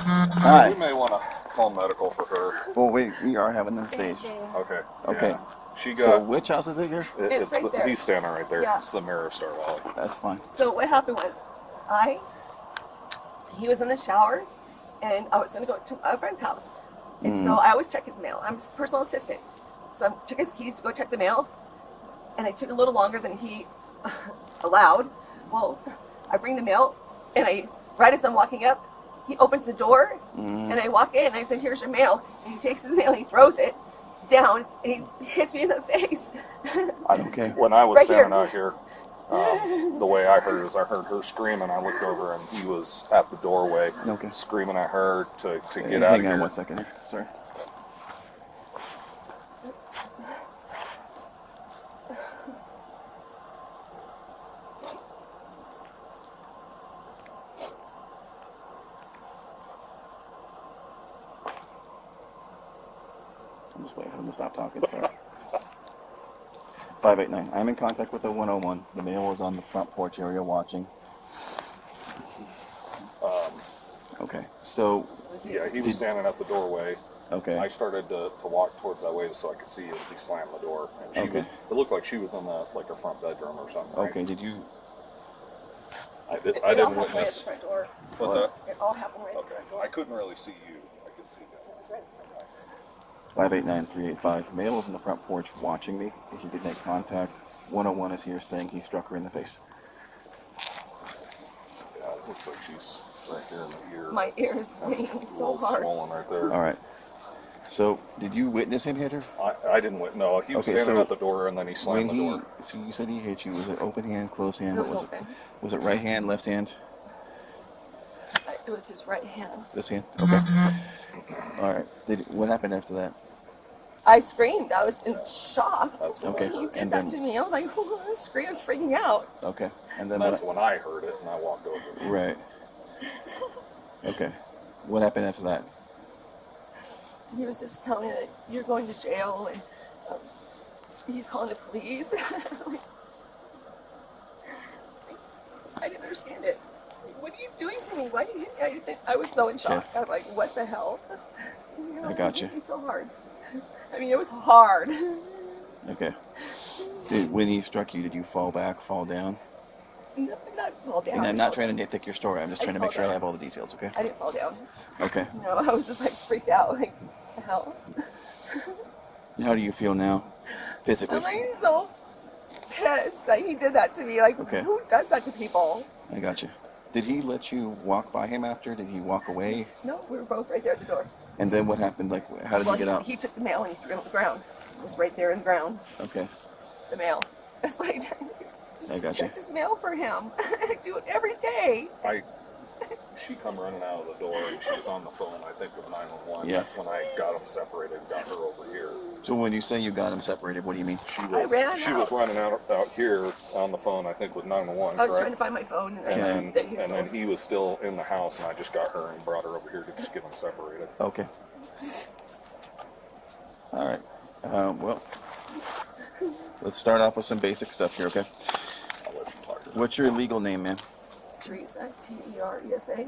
Hi. We may want to call medical for her. Well, we are having them staged. Okay. Okay. Yeah. She So got. which house is it here? It's right there. He's standing right there. Yeah. It's the mayor of Star Valley. That's fine. So what happened was, he was in the shower, and I was going to go to a friend's house. And so I always check his mail. I'm his personal assistant. So I took his keys to go check the mail, and it took a little longer than he allowed. Well, I bring the mail, and right as I'm walking up, he opens the door, and I walk in, and I said, "Here's your mail." And he takes his mail, and he throws it down, and he hits me in the face. Okay. When I was Right standing here. out here, the way I heard is I heard her screaming. I looked over, and he was at the doorway screaming at her to get out of Hang on here. 1 second here. Sorry. I'm just waiting for him to stop talking. Sorry. 589. I'm in contact with the 101. The male is on the front porch area watching. Okay. So. Yeah, he was standing at the doorway. Okay. I started to walk towards that way so I could see him. He slammed the door, and she was. It looked like she was in the a front bedroom or something. Right? Okay. Did you? I It didn't all happened right at the witness. front door. What's that? It all happened right at the Okay. front door. I couldn't really see you. I could see him. It was right at the front door. 589-385. Male is on the front porch watching me. If you did make contact, 101 is here saying he struck her in the face. Yeah, it looks like she's right here in the ear. My ear is ringing so hard. Swollen right there. All right. So, did you witness him hit her? I didn't wit. No, he was Okay, standing so at the door and then he slammed the door. So you said he hit you. Was it open hand, closed hand? It What was was open. it? Was it right hand, left hand? It was his right hand. This hand? Okay. All right. What happened after that? I screamed. I was in shock. That's when Okay. He did And that then- to me. I was like, I screamed, I was freaking out. Okay. And then That's what? when I heard it and I walked over. Right. Okay. What happened after that? He was just telling me that you're going to jail, and he's calling the police. I didn't understand it. What are you doing to me? Why did you hit me? I was so in shock. Okay. I'm like, what the hell? I got you. It's so hard. I mean, it was hard. Okay. When he struck you, did you fall back, fall down? No, not fall down. And I'm not trying to nitpick your story. I'm just I trying to didn't make sure I fall have all the details, okay? I didn't fall down. Okay. No, I was just like freaked out. Like, the hell? How do you feel now? Physically? I'm like so pissed that he did that to me. Like, Okay. who does that to people? I got you. Did he let you walk by him after? Did he walk away? No, we were both right there at the door. And then what happened? Like, how did you get out? He took the mail and he threw it on the ground. It was right there in the ground, Okay. the mail. That's what I did. Just got you. checked his mail for him. I do it every day. She come running out of the door and she was on the phone, I think, with 911. Yeah. That's when I got them separated and got her over here. So when you say you got him separated, what do you mean? She I was ran was running out here on the phone, I think, with 911. I was trying correct? to find my phone, and And then his then phone. he was still in the house, and I just got her and brought her over here to just get them separated. Okay. All right. Well, let's start off with some basic stuff here, okay? I'll let you talk to her. What's your legal name, man? Teresa, Teresa.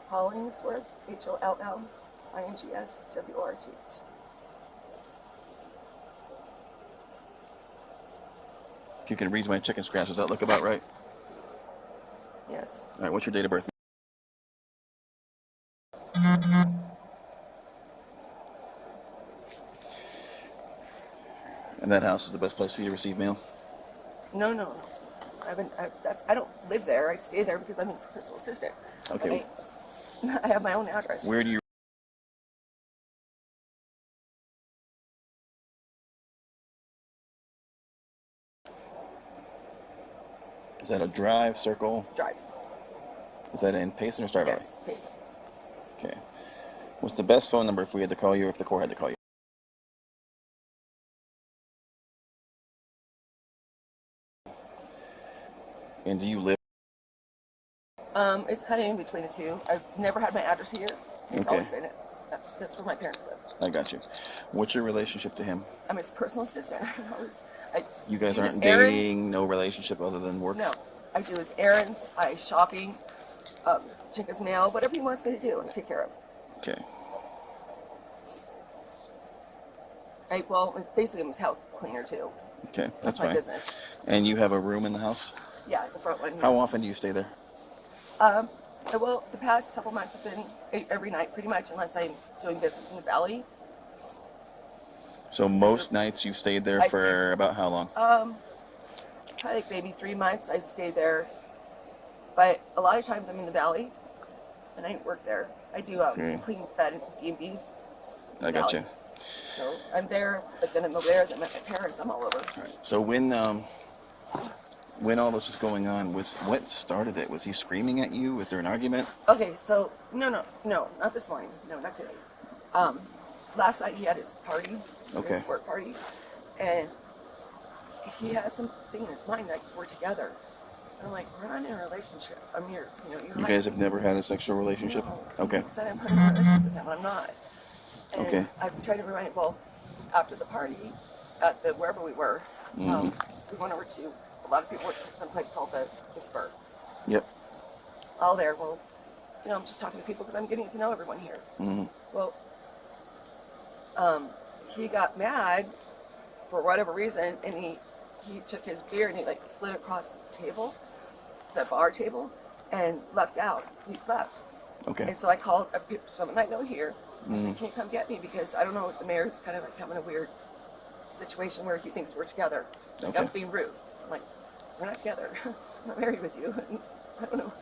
Hollingsworth, HOLLINGSWORTH. If you can read my chicken scratch, does that look about right? Yes. All right. What's your date of birth? And that house is the best place for you to receive mail? No. I don't live there. I stay there because I'm his personal assistant. Okay. I have my own address. Where do you... Is that a drive, circle? Drive. Is that in Payson or Star Valley? Yes, Payson. Okay. What's the best phone number if we had to call you or if the Corps had to call you? And do you live? It's kind of in between the two. I've never had my address here. It's Okay. always been it. That's where my parents live. I got you. What's your relationship to him? I'm his personal assistant. I You guys do his aren't errands. dating, no relationship other than work? No, I do his errands. I shopping. check his mail, whatever he wants me to do, and take care of. Okay. Basically, I'm his house cleaner too. Okay, That's my my business. And you have a room in the house? Yeah, the front one. How often do you stay there? Well, the past couple months have been every night, pretty much, unless I'm doing business in the valley. So most nights you stayed there for about how long? Probably like maybe 3 months. I've stayed there, but a lot of times I'm in the valley, and I work there. I do clean bed and B&Bs. I got you. So I'm there, but then I'm over there. Then I'm at my parents. I'm all over. So when all this was going on, what started it? Was he screaming at you? Was there an argument? Okay, so no, not this morning. No, not today. Last night he had his party, his work party, and he has something in his mind like we're together. And I'm like, we're not in a relationship. I'm here. You guys have never had a sexual relationship? No. Okay. He said I'm in a relationship with him. I'm not. And Okay. I've tried to remind him. Well, after the party, at the wherever we were, we went over to. A lot of people went to some place called the Spur. Yep. All there. Well, I'm just talking to people because I'm getting to know everyone here. Well, he got mad for whatever reason, and he took his beer and he like slid across the table, the bar table, and left out. He left. Okay. And so I called someone I know here. I said, can you come get me? Because I don't know, the mayor's kind of like having a weird situation where he thinks we're together. Like, I'm being rude. I'm like, we're not together. I'm not married with you. And I don't know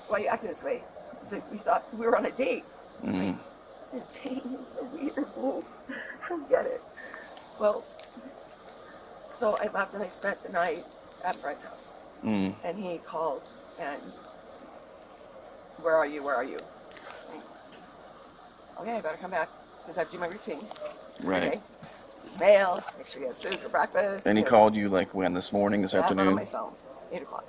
why you acting this way. It's like we thought we were on a date. Like, a date is so weird. I don't get it. Well, so I left and I spent the night at a friend's house. And he called and, where are you? Where are you? Okay, I better come back because I have to do my routine. Right. Okay. Mail, make sure he has food for breakfast. And he called you like when, this morning, this afternoon? On my phone, 8 o'clock.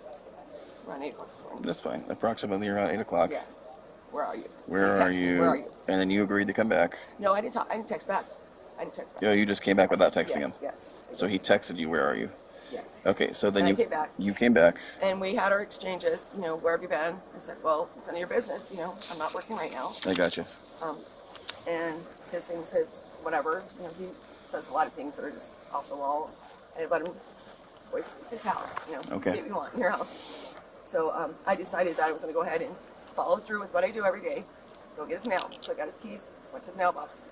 Around 8 o'clock this morning. That's fine. Approximately around 8 o'clock. Yeah. Where are you? Where are you? Where are you? And then you agreed to come back. No, I didn't talk. I didn't text back. Yeah, you just came back without texting him. Yes. So he texted you, where are you? Yes. Okay, so then I came back. You came back. And we had our exchanges, where have you been? I said, well, it's none of your business, I'm not working right now. I got you. And his thing says, whatever, he says a lot of things that are just off the wall. And I let him, it's his house, say what you want in your house. So I decided that I was going to go ahead and follow through with what I do every day, go get his mail. So I got his keys, went to the mailbox.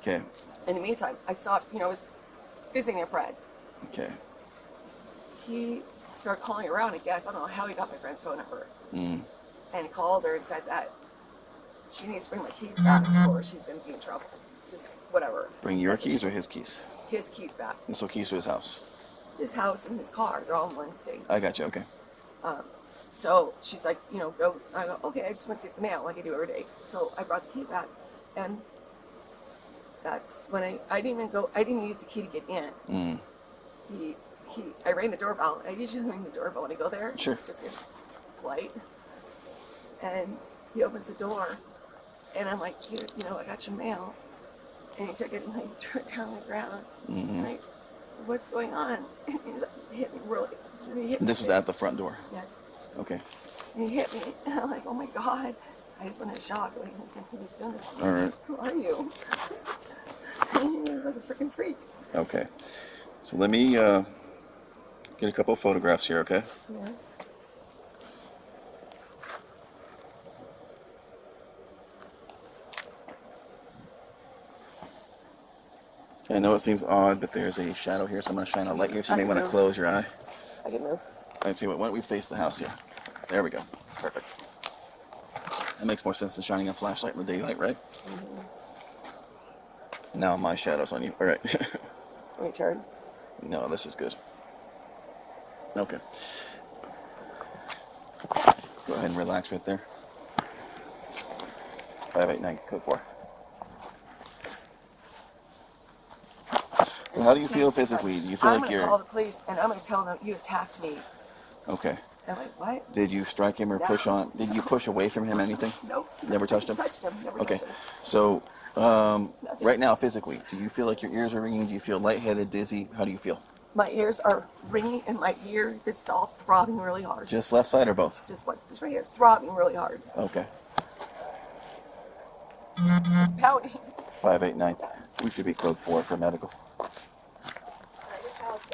Okay. In the meantime, I stopped, I was visiting a friend. Okay. He started calling around, I guess. I don't know how he got my friend's phone number. And he called her and said that she needs to bring my keys back or she's going to be in trouble. Just whatever. Bring your keys or his keys? His keys back. And so keys to his house? His house and his car. They're all in one thing. I got you, okay. So she's like, go. I go, okay, I just went to get the mail like I do every day. So I brought the keys back. And that's when I didn't even use the key to get in. I rang the doorbell. I usually ring the doorbell when I go there. Sure. Just gets polite. And he opens the door, and I'm like, I got your mail. And he took it and he threw it down on the ground. And I'm like, what's going on? And he hit me really. This is at the front door? Yes. Okay. And he hit me, and I'm like, oh my God. I just went in shock. Like, he's doing this. All right. Who are you? And he was like a freaking freak. Okay. So let me get a couple of photographs here, okay? Yeah. I know it seems odd, but there's a shadow here, so I'm going to shine a light here, so you may want to close your eye. I can move. I tell you what, why don't we face the house here? There we go. It's perfect. That makes more sense than shining a flashlight in the daylight, right? Now my shadow's on you. All right. Let me turn. No, this is good. Okay. Go ahead and relax right there. 589 code 4. So how do you feel physically? Do you feel like you're... I'm going to call the police, and I'm going to tell them you attacked me. Okay. And I'm like, what? Did you strike him or push on? Did you push away from him, anything? Nope. Never touched him? Touched him. Never Okay. touched him. So, right now, physically, do you feel like your ears are ringing? Do you feel lightheaded, dizzy? How do you feel? My ears are ringing in my ear. This is all throbbing really hard. Just left side or both? Just once. This right here, throbbing really hard. Okay. It's pounding. 589. We should be code 4 for medical. I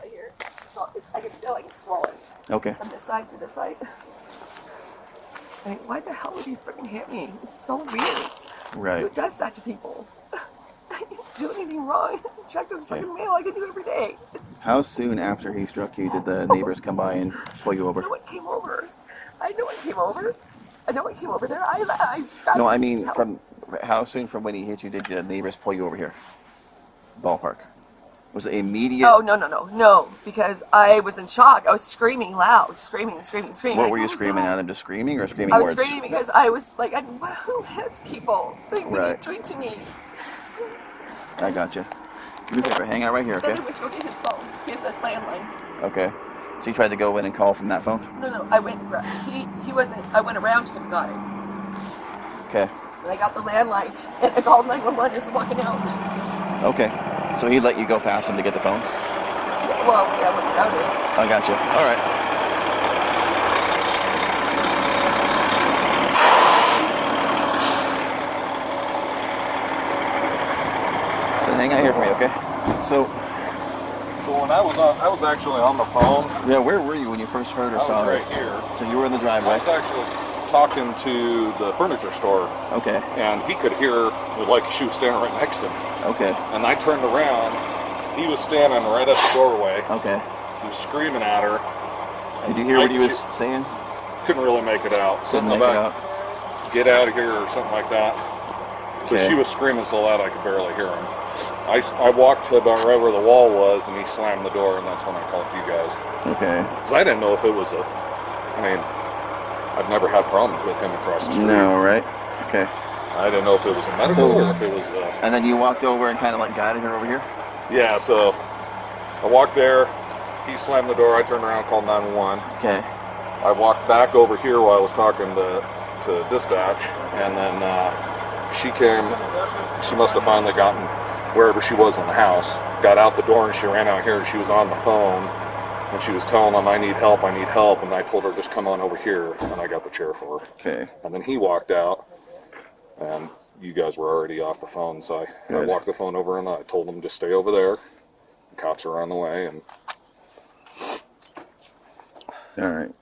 hear. I can feel like it's swollen. Okay. From this side to this side. I mean, why the hell would you freaking hit me? It's so weird. Right. Who does that to people? I didn't do anything wrong. Check this freaking mail. I can do every day. How soon after he struck you did the neighbors come by and pull you over? No one came over. No one came over. No one came over there. No, I mean, from how soon from when he hit you did the neighbors pull you over here? Ballpark. Was it immediate? Oh, no, because I was in shock. I was screaming loud, screaming. What were you screaming at him? Just screaming or screaming I was words? screaming because I was like, who hits people? Like, what are you Right. doing to me? I got you. Do me a favor, hang out right here, okay? Then I went to go get his phone. He has a landline. Okay. So you tried to go in and call from that phone? No, I went, he wasn't, I went around him and got it. Okay. And I got the landline, and I called 911 as walking out. Okay. So he let you go past him to get the phone? Well, yeah, I went around it. I got you. All right. So hang out here for me, okay? So when I was actually on the phone. yeah, where were you when you first heard or I saw was this? right here. So you were in the I driveway. was actually talking to the furniture store, Okay. and he could hear, like, she was standing right next to me. Okay. And I turned around. He was standing right at the doorway. Okay. He was screaming at her. Did you hear what he was saying? Couldn't really make it out. Couldn't Something make it about out. get out of here or something like that. But Okay. she was screaming so loud I could barely hear him. I walked to about right where the wall was, and he slammed the door, and that's when I called you guys. Okay. Because I didn't know if it was I've never had problems with him across the street. No, right? Okay. I didn't know if it was a medical So- or if it was And then you walked over and kind of like guided her over here? Yeah, so I walked there, he slammed the door, I turned around, called 911. Okay. I walked back over here while I was talking to dispatch, and then she came. She must have finally gotten wherever she was in the house, got out the door, and she ran out here, and she was on the phone, and she was telling them, I need help, and I told her, just come on over here, and I got the chair for her. Okay. And then he walked out, and you guys were already off the phone, so I Good. walked the phone over, and I told them, just stay over there. The cops are on the way, and All right.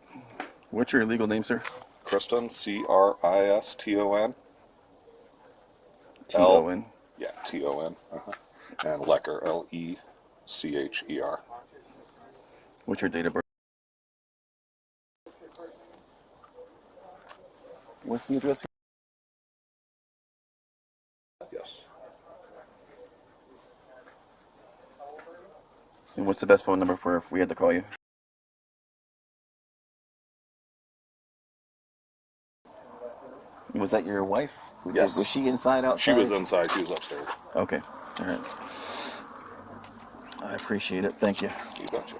What's your legal name, sir? Kriston, Kriston. T-O-N. Yeah, Ton. And Lecker, Lecher. What's your date of birth? What's the address? Yes. And what's the best phone number for if we had to call you? Was that your wife? Yes. Was she inside, outside? She was inside. She was upstairs. Okay. All right. I appreciate it. Thank you. You betcha.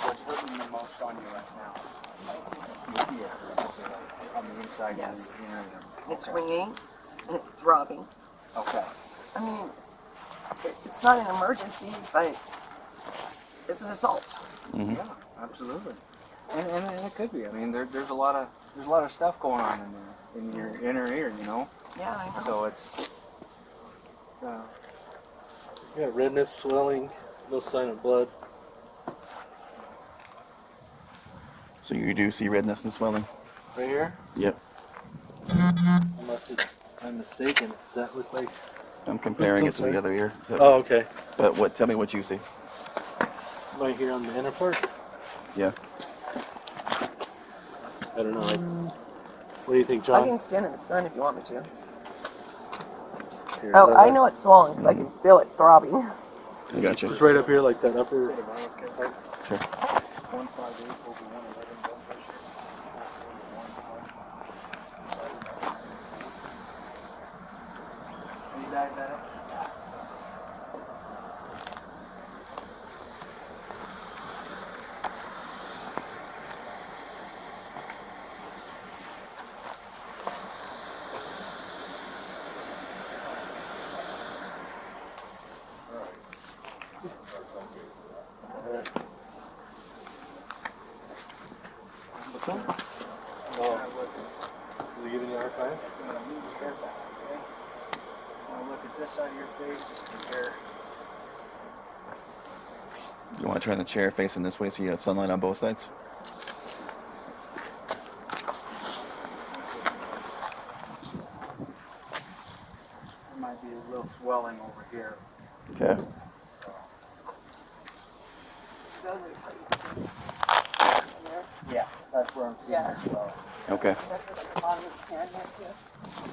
What's hurting the most on you right now? You see it on the inside. Yes. You know, It's ringing and it's throbbing. okay. I mean, it's not an emergency, but it's an assault. Yeah, absolutely. And it could be. I mean, there's a lot of stuff going on in there, in your inner ear, you know. Yeah, I know. So it's Yeah, redness, swelling, no sign of blood. So you do see redness and swelling? Right here? Yep. Unless I'm mistaken. Does that look like... I'm comparing it to the Something. other ear. So, Oh, okay. But tell me what you see. Right here on the inner part? Yeah. I don't know. What do you think, I John? can stand in the sun if you want me to. Here, Oh, is that I like- know it's swollen because I can feel it throbbing. I got you. Just right up here, like that upper... Sure. 158 over 111 blood pressure. Are you diabetic? Okay. Okay. Now look at this side of your face. Compare. You want to turn the chair facing this way so you have sunlight on both sides? There might be a little swelling over here. Okay. Yeah, that's where I'm seeing Yeah. the swelling. Okay. That's where the bottom of the hand is too.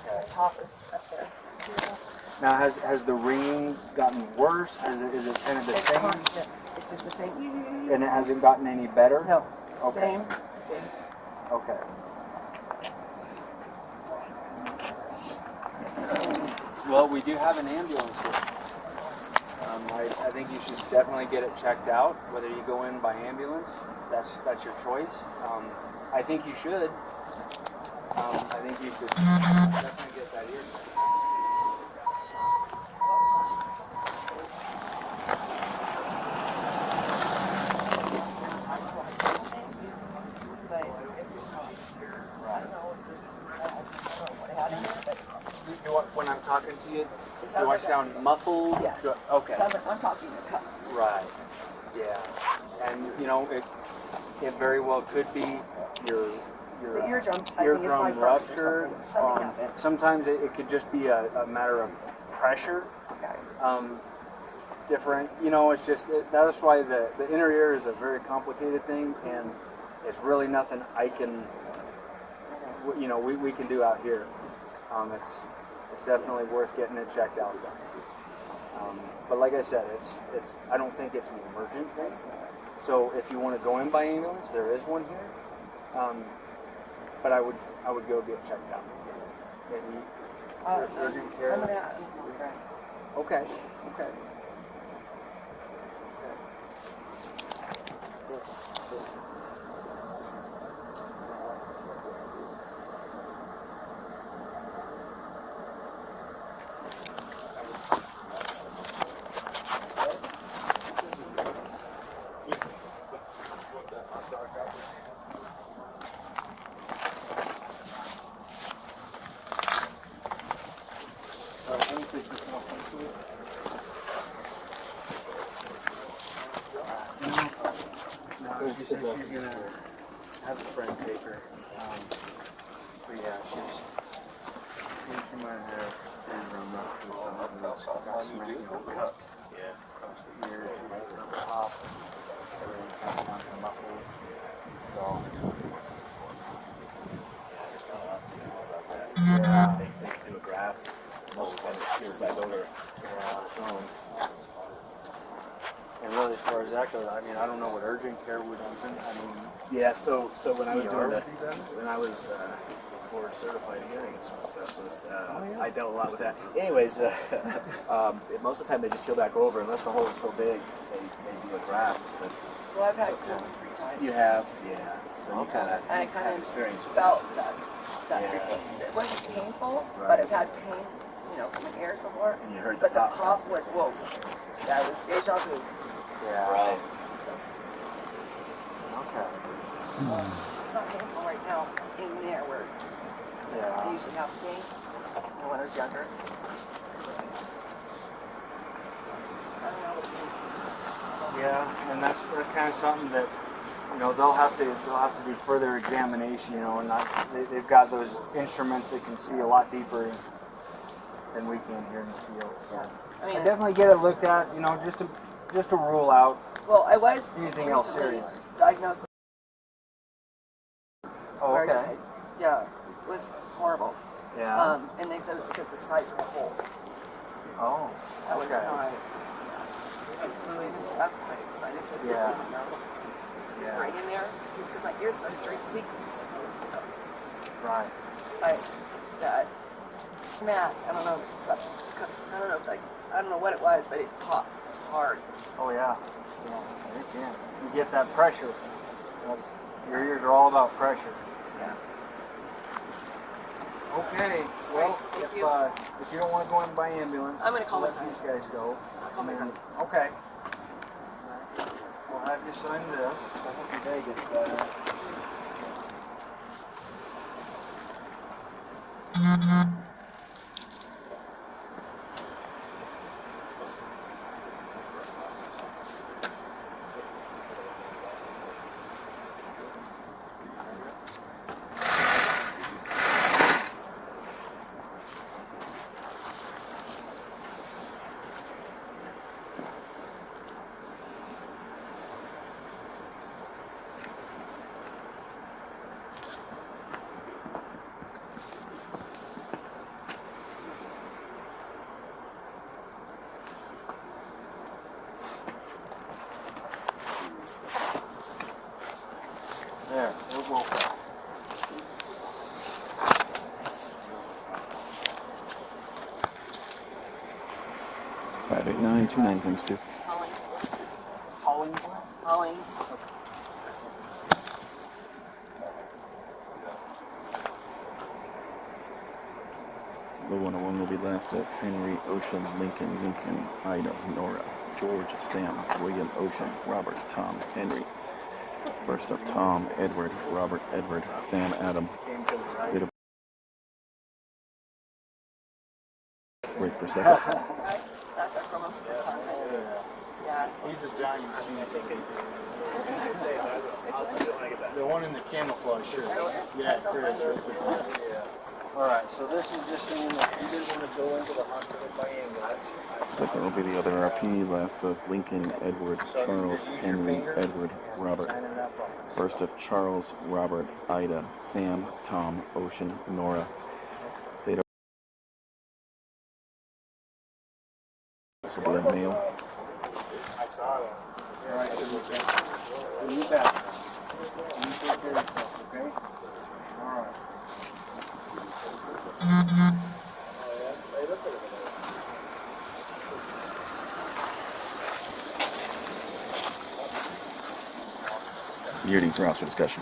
The top is up there. Now, has the ringing gotten worse? Is it kind of the It's same? constant. It's just the same. And it hasn't gotten any better? No. Okay. Same thing. Okay. Well, we do have an ambulance here. I think you should definitely get it checked out. Whether you go in by ambulance, that's your choice. I think you should. I think you should definitely get that ear checked. When I'm talking to you, do I sound muffled? Yes. Okay. Sounds like I'm talking to cut. Right. Yeah. And you know, it very well could be your The eardrum. I think is my eardrum problem or ruptured. something happened. Sometimes it could just be a matter of pressure. Okay. Different, you know, it's just that's why the inner ear is a very complicated thing, and it's really nothing I can, you know, we can do out here. It's definitely worth getting it checked out. But like I said, it's I don't think it's an emergent thing. So if you want to go in by ambulance, there is one here. But I would go get checked out. Urgent care. I'm gonna. Okay. Okay. She's gonna have a friend take her. But yeah, she's from her eardrum rupture or something. Got smacking over. Yeah. Across the ear, the top, everything kind of sounds muffled. So. Yeah, there's not a lot to say about that. Yeah. They can do a graph. Most of the time it heals back over on its own. And really, as far as that goes, I mean, I don't know what urgent care would even. I mean, Yeah, so when I was doing when I was board certified hearing specialist, I dealt a lot with that. Anyways, most of the time they just heal back over unless the hole is so big they do a graft. But Well, I've had twins 3 times. you have, yeah. So you kind of And I kind have of experience with felt that. Yeah. It wasn't painful, Right. but I've had pain, you know, from an ear before. And you heard but the the pop. pop was whoa. That was deja vu. yeah. Right. So Okay. it's not painful right now in there where I Yeah. usually have pain. When I was younger. I don't know what it means. Yeah, and that's kind of something that, you know, they'll have to do further examination, you know, and they've got those instruments that can see a lot deeper than we can here in the field. So I mean, definitely get it looked at, you know, just to rule out well, I was anything else recently serious. diagnosed with Oh, okay. yeah, it was horrible. Yeah. And they said it was because of the size of the hole. Oh. That was Okay. not. So I had fluid and stuff, my sinuses were Yeah. bleeding out. Yeah. Right in there because my ears started leaking. So Right. that smack, I don't know, I don't know, like I don't know what it was, but it popped hard. Oh yeah. Yeah. It can. You get that pressure. Your ears are all about pressure. Yes. Okay. Well, Thank you. if you don't want to go in by ambulance, I'm gonna call let my these guys go. call my And then- friend. Okay. We'll have you sign this. I hope your day gets better. There, we'll go. 58929 times 2. Hollings. Hollingsworth? Hollings. The 101 will be last at Henry, Ocean, Lincoln, Ida, Nora, George, Sam, William, Ocean, Robert, Tom, Henry. First of Tom, Edward, Robert, Edward, Sam, Adam. Date of break per second. That's our from Wisconsin. Yeah. He's a giant cheese. The one in the camouflage shirt. Yeah, there it is. Alright, so this is just saying that he didn't want to go into the hospital by ambulance. Second will be the other RP. Last of Lincoln, Edward, Charles, Henry, Edward, Robert. First of Charles, Robert, Ida, Sam, Tom, Ocean, Nora. Date of this will be a male. I saw that. Alright, so you bet. You take care of yourself, okay? Alright. Yearding for officer discussion.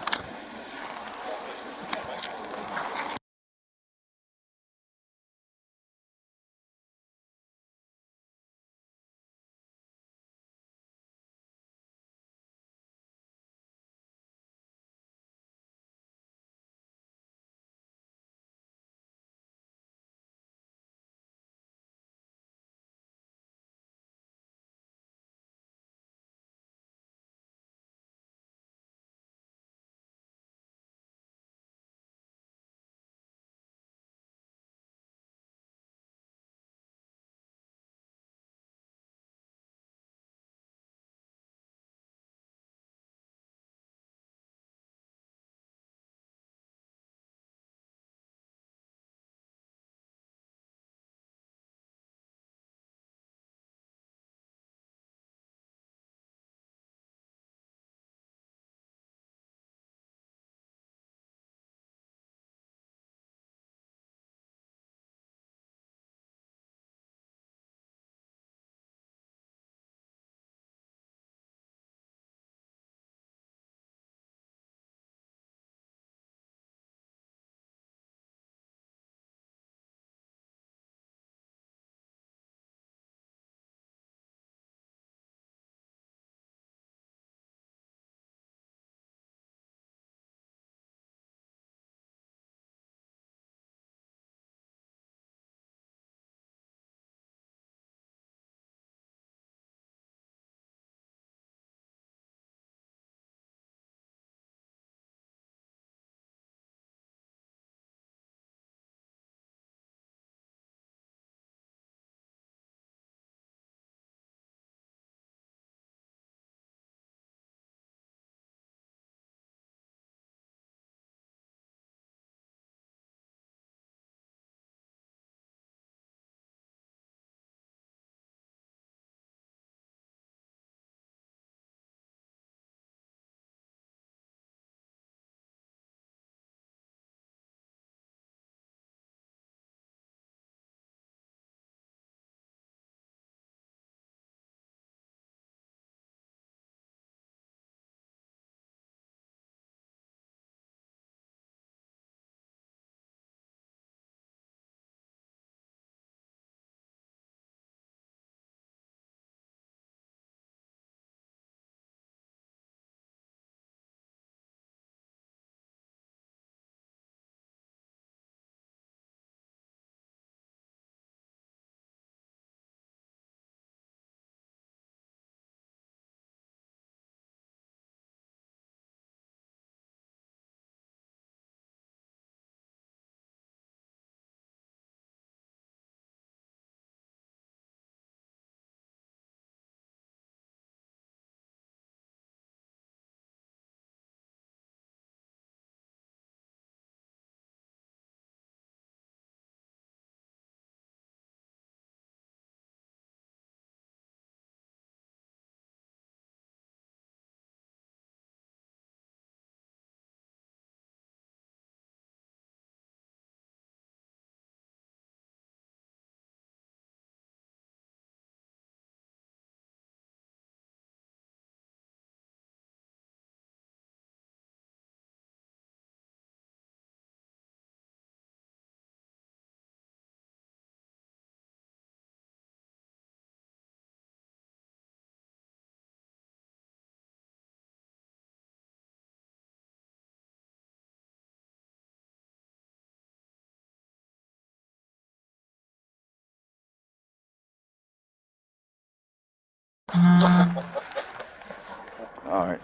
All right.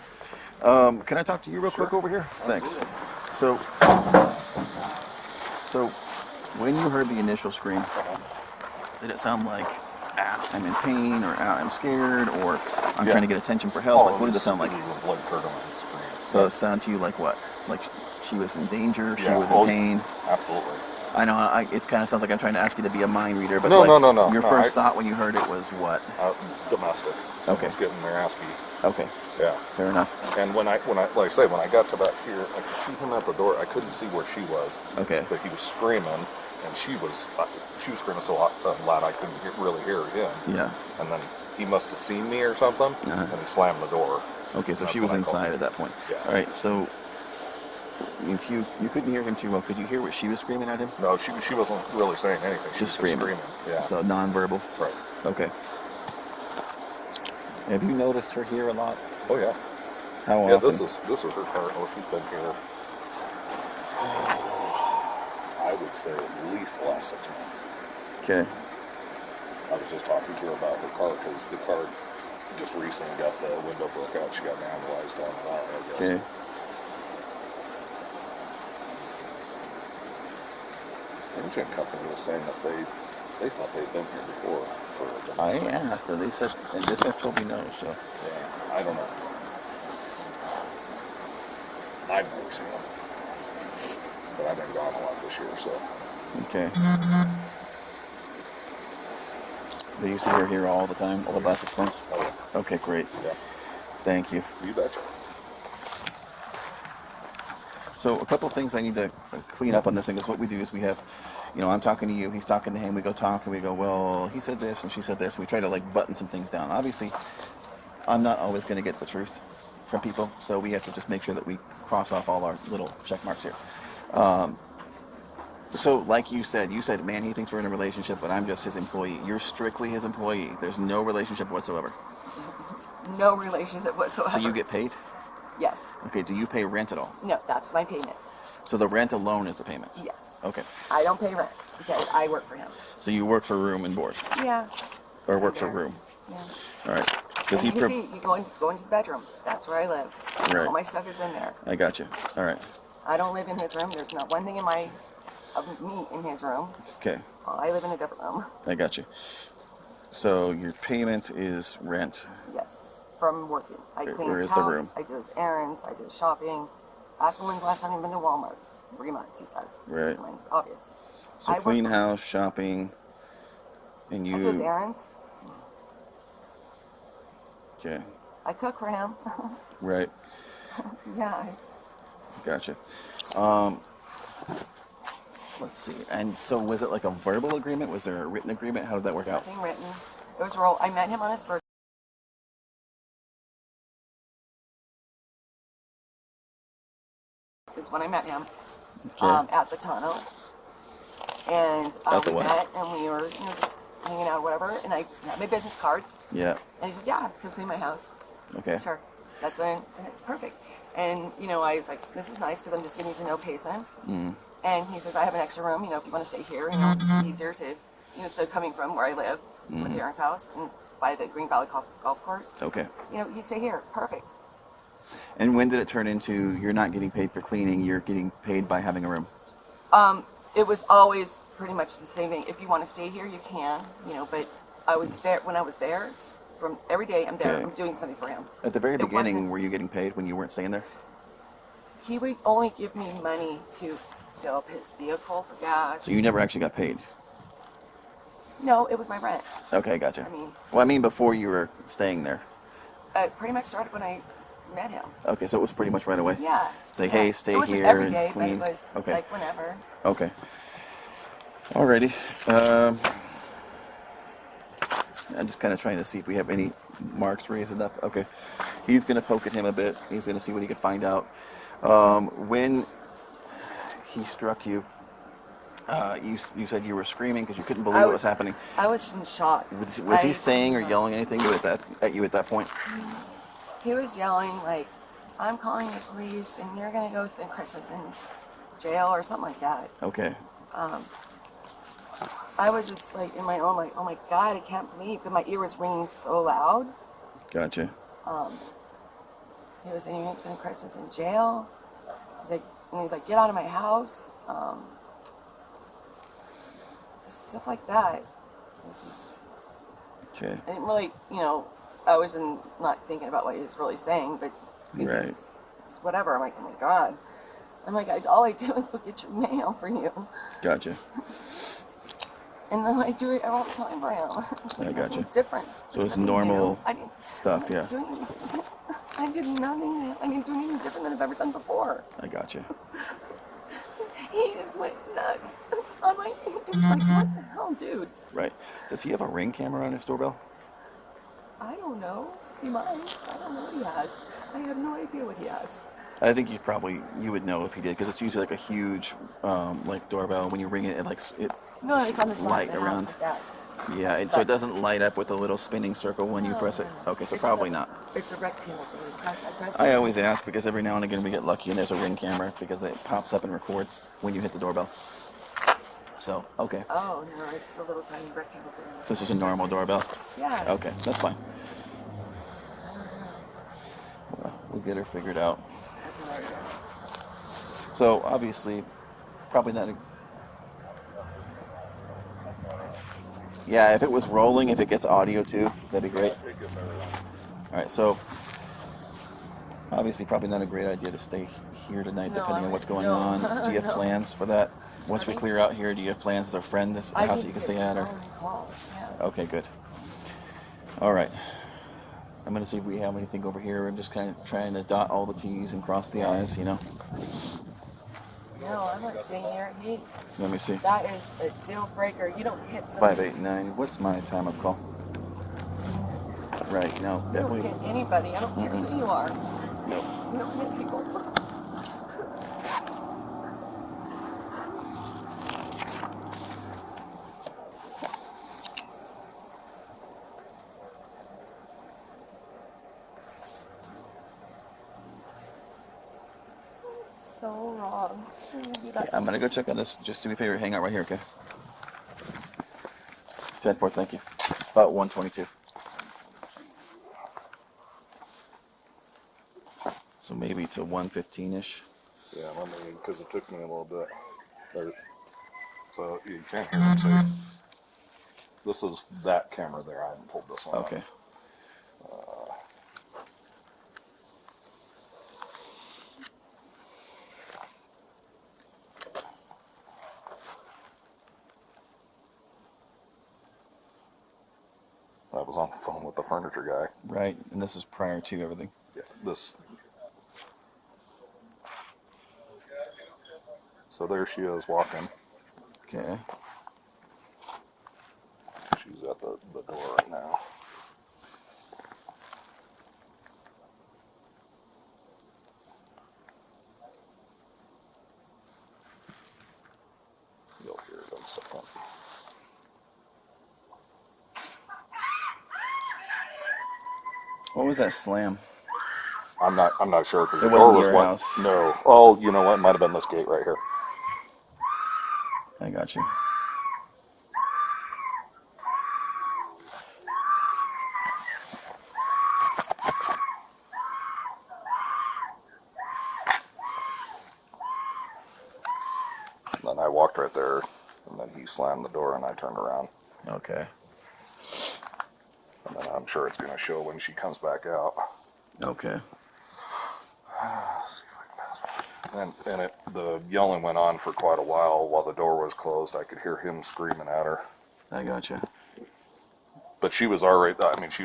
Can I talk to you real quick over here? Thanks. So, when you heard the initial scream, did it sound like, I'm in pain, or I'm scared, or I'm trying to get attention for help? Like, what did it sound like? Blood curdling scream. So it sounded to you like what? Like she was in danger, she was in Oh, pain. Absolutely. I know, it kind of sounds like I'm trying to ask you to be a mind reader, but No, like, no. your first thought when you heard it was what? Domestic. Someone's getting their ass beat. Okay, Yeah. fair enough. And when I like I say, when I got to back here, I could see him at the door. I couldn't see where she was. Okay. But he was screaming, and she was screaming so loud I couldn't really hear him. Yeah. And then he must have seen me or something, and he slammed the door. Okay, so That's she was when I called inside you. at that point. Yeah. All right, so if you couldn't hear him too well, could you hear what she was screaming at him? No, she wasn't really saying anything. She Just was screaming. Yeah. So nonverbal. Right. Okay. Have you noticed her here a lot? Oh yeah. How often? Yeah, this is her car. Oh, she's been here. I would say at least the last 6 months. Okay. I was just talking to her about her car because the car just recently got the window broke out. She got vandalized on that, I guess. Okay. The engine company was saying that they thought they'd been here before for the I asked her. They said, and this guy told me no. So. Yeah, I don't know. I've never seen them, but I've been gone a lot this year, so. Okay. They used to hear here all the time, all the last 6 months? Oh, yeah. Okay, great. Yeah. Thank you. You betcha. So a couple of things I need to clean up on this thing is what we do is we have, I'm talking to you, he's talking to him, we go talk and we go, well, he said this and she said this, and we try to like button some things down. Obviously, I'm not always going to get the truth from people, so we have to just make sure that we cross off all our little check marks here. So like you said, man, he thinks we're in a relationship, but I'm just his employee. You're strictly his employee. There's no relationship whatsoever. No relationship whatsoever. So you get paid? Yes. Okay, do you pay rent at all? No, that's my payment. So the rent alone is the payment? Yes. Okay. I don't pay rent because I work for him. So you work for room and board? Yeah. Or work for room? Yeah. All right. Does he You can see, you go into the bedroom. That's where I live. Right. All my stuff is in there. I got you. All right. I don't live in his room. There's not one thing of me in his room. Okay. Well, I live in a different room. I got you. So your payment is rent. Yes. From working. I clean Where his is the house. room? I do his errands. I do his shopping. Ask him when's the last time you've been to Walmart. 3 months, he says. Right. I mean, obvious. So I clean work- house, shopping, and I do his you. errands. Okay. I cook for him. Right. Yeah. Gotcha. Let's see. And so was it like a verbal agreement? Was there a written agreement? How did that work out? Nothing written. It was roll. I met him on his birthday. Is when I met him at the tunnel, and At the we what? met and we were just hanging out, whatever. And I had my business cards, Yeah. and he said, "Yeah, come clean my house." Okay. Sure. That's when perfect. And I was like, "This is nice because I'm just getting to know Payson." And he says, "I have an extra room. If you want to stay here, it's easier to, instead of coming from where I live, my parents' house, and by the Green Valley golf course. Okay. He'd stay here. Perfect." And when did it turn into you're not getting paid for cleaning, you're getting paid by having a room? It was always pretty much the same thing. If you want to stay here, you can. But I was there when I was there. From every day I'm there, Okay. I'm doing something for him. At the very It beginning, wasn't- were you getting paid when you weren't staying there? He would only give me money to fill up his vehicle for gas. So you never actually got paid? No, it was my rent. Okay, gotcha. I mean- before you were staying there. It pretty much started when I met him. Okay, so it was pretty much right away? Yeah. Say, yeah. hey, stay it wasn't here every and day, clean. but it was Okay. like whenever. Okay. Alrighty. I'm just kind of trying to see if we have any marks raising up. Okay. He's going to poke at him a bit. He's going to see what he can find out. When he struck you, you said you were screaming because you couldn't believe what was happening. I was in shock. Was he saying or yelling anything at you at that point? He was yelling like, "I'm calling the police, and you're gonna go spend Christmas in jail or something like that." Okay. I was just like in my own like, "Oh my God, I can't believe," because my ear was ringing so loud. Gotcha. He was saying he was spend Christmas in jail. He's like, get out of my house. Just stuff like that. It's just, Okay. I didn't really, I wasn't not thinking about what he was really saying, but it's whatever. I'm like, oh my God. I'm like, all I do is go get your mail for you. Gotcha. And then I do it all the time for him. It's like I gotcha. nothing different. So it's nothing normal new. stuff, yeah. I did nothing. I didn't do anything different than I've ever done before. I gotcha. He just went nuts. I'm like, what the hell, dude? Right. Does he have a Ring camera on his doorbell? I don't know. He might. I don't know what he has. I have no idea what he has. I think you would know if he did, because it's usually like a huge like doorbell. When you ring it, No, it's on the side light of the around. house like that. Yeah, so it doesn't light up with a little spinning circle when you press it. Okay, so It's probably just not. It's a rectangle thing. You press I it. always ask because every now and again we get lucky and there's a Ring camera because it pops up and records when you hit the doorbell. So, okay. Oh, no, it's just a little tiny rectangle thing. So this is a normal doorbell? Yeah. Okay, that's fine. Well, we'll get her figured out. So, obviously, probably not yeah, if it was rolling, if it gets audio too, that'd be great. Alright, so obviously probably not a great idea to stay here tonight depending on what's going on. Do you have plans for that? Once we clear out here, do you have plans as a friend, this house that you can stay at? Or? Okay, good. Alright. I'm going to see if we have anything over here. I'm just kind of trying to dot all the T's and cross the I's, No, I'm not staying here. Let me see. That is a deal breaker. You don't hit somebody. 589. What's my time of call? Right, no, You definitely. don't hit anybody. I don't care who you are. Nope. You don't hit people. So wrong. Okay, I'm gonna go check on this. Just do me a favor, hang out right here, okay? 10-4, thank you. About 122. So maybe to 115-ish. Yeah, because it took me a little bit. There. So you can't hear it. So this is that camera there. I haven't pulled this one Okay. up. I was on the phone with the furniture guy. Right, and this is prior to everything. Yeah, this. So there she is walking. Okay. She's at the door right now. You'll hear it in a second. What was that slam? I'm not sure because the It door wasn't was your one. house. No. Oh, you know what? It might have been this gate right here. I got you. And then I walked right there, and then he slammed the door, and I turned around. Okay. And then I'm sure it's going to show when she comes back out. Okay. And the yelling went on for quite a while the door was closed. I could hear him screaming at her. I got you. But she was already,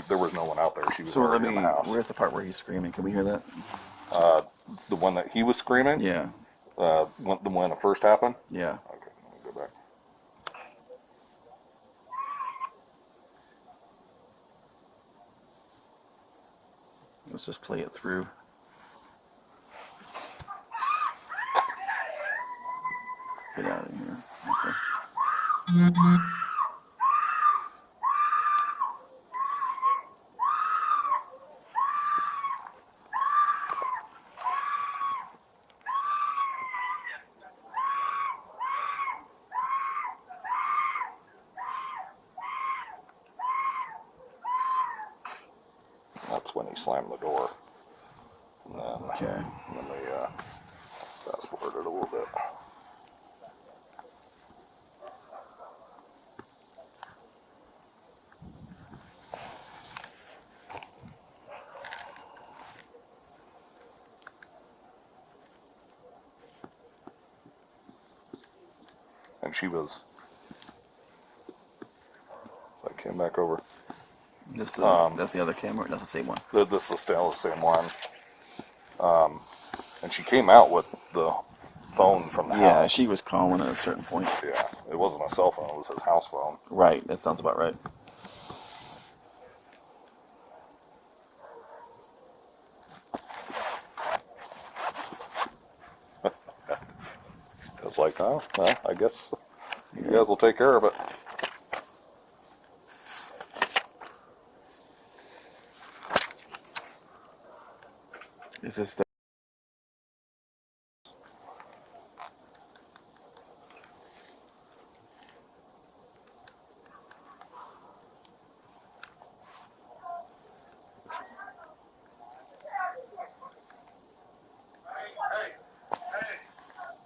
there was no one out there. She was So already in the house. where's the part where he's screaming? Can we hear that? The one that he was screaming? Yeah. When it first happened? Yeah. Okay, let me go back. Let's just play it through. Get out of here. Okay. slammed the door. And then, Okay. let me fast forward it a little bit. And she was. So I came back over. This that's the other camera. That's the same one. This is still the same one. And she came out with the phone from the Yeah, house. she was calling at a certain point. Yeah, it wasn't a cell phone, it was his house phone. Right, that sounds about right. It was like, oh, well, I guess you guys will take care of it. Is this the...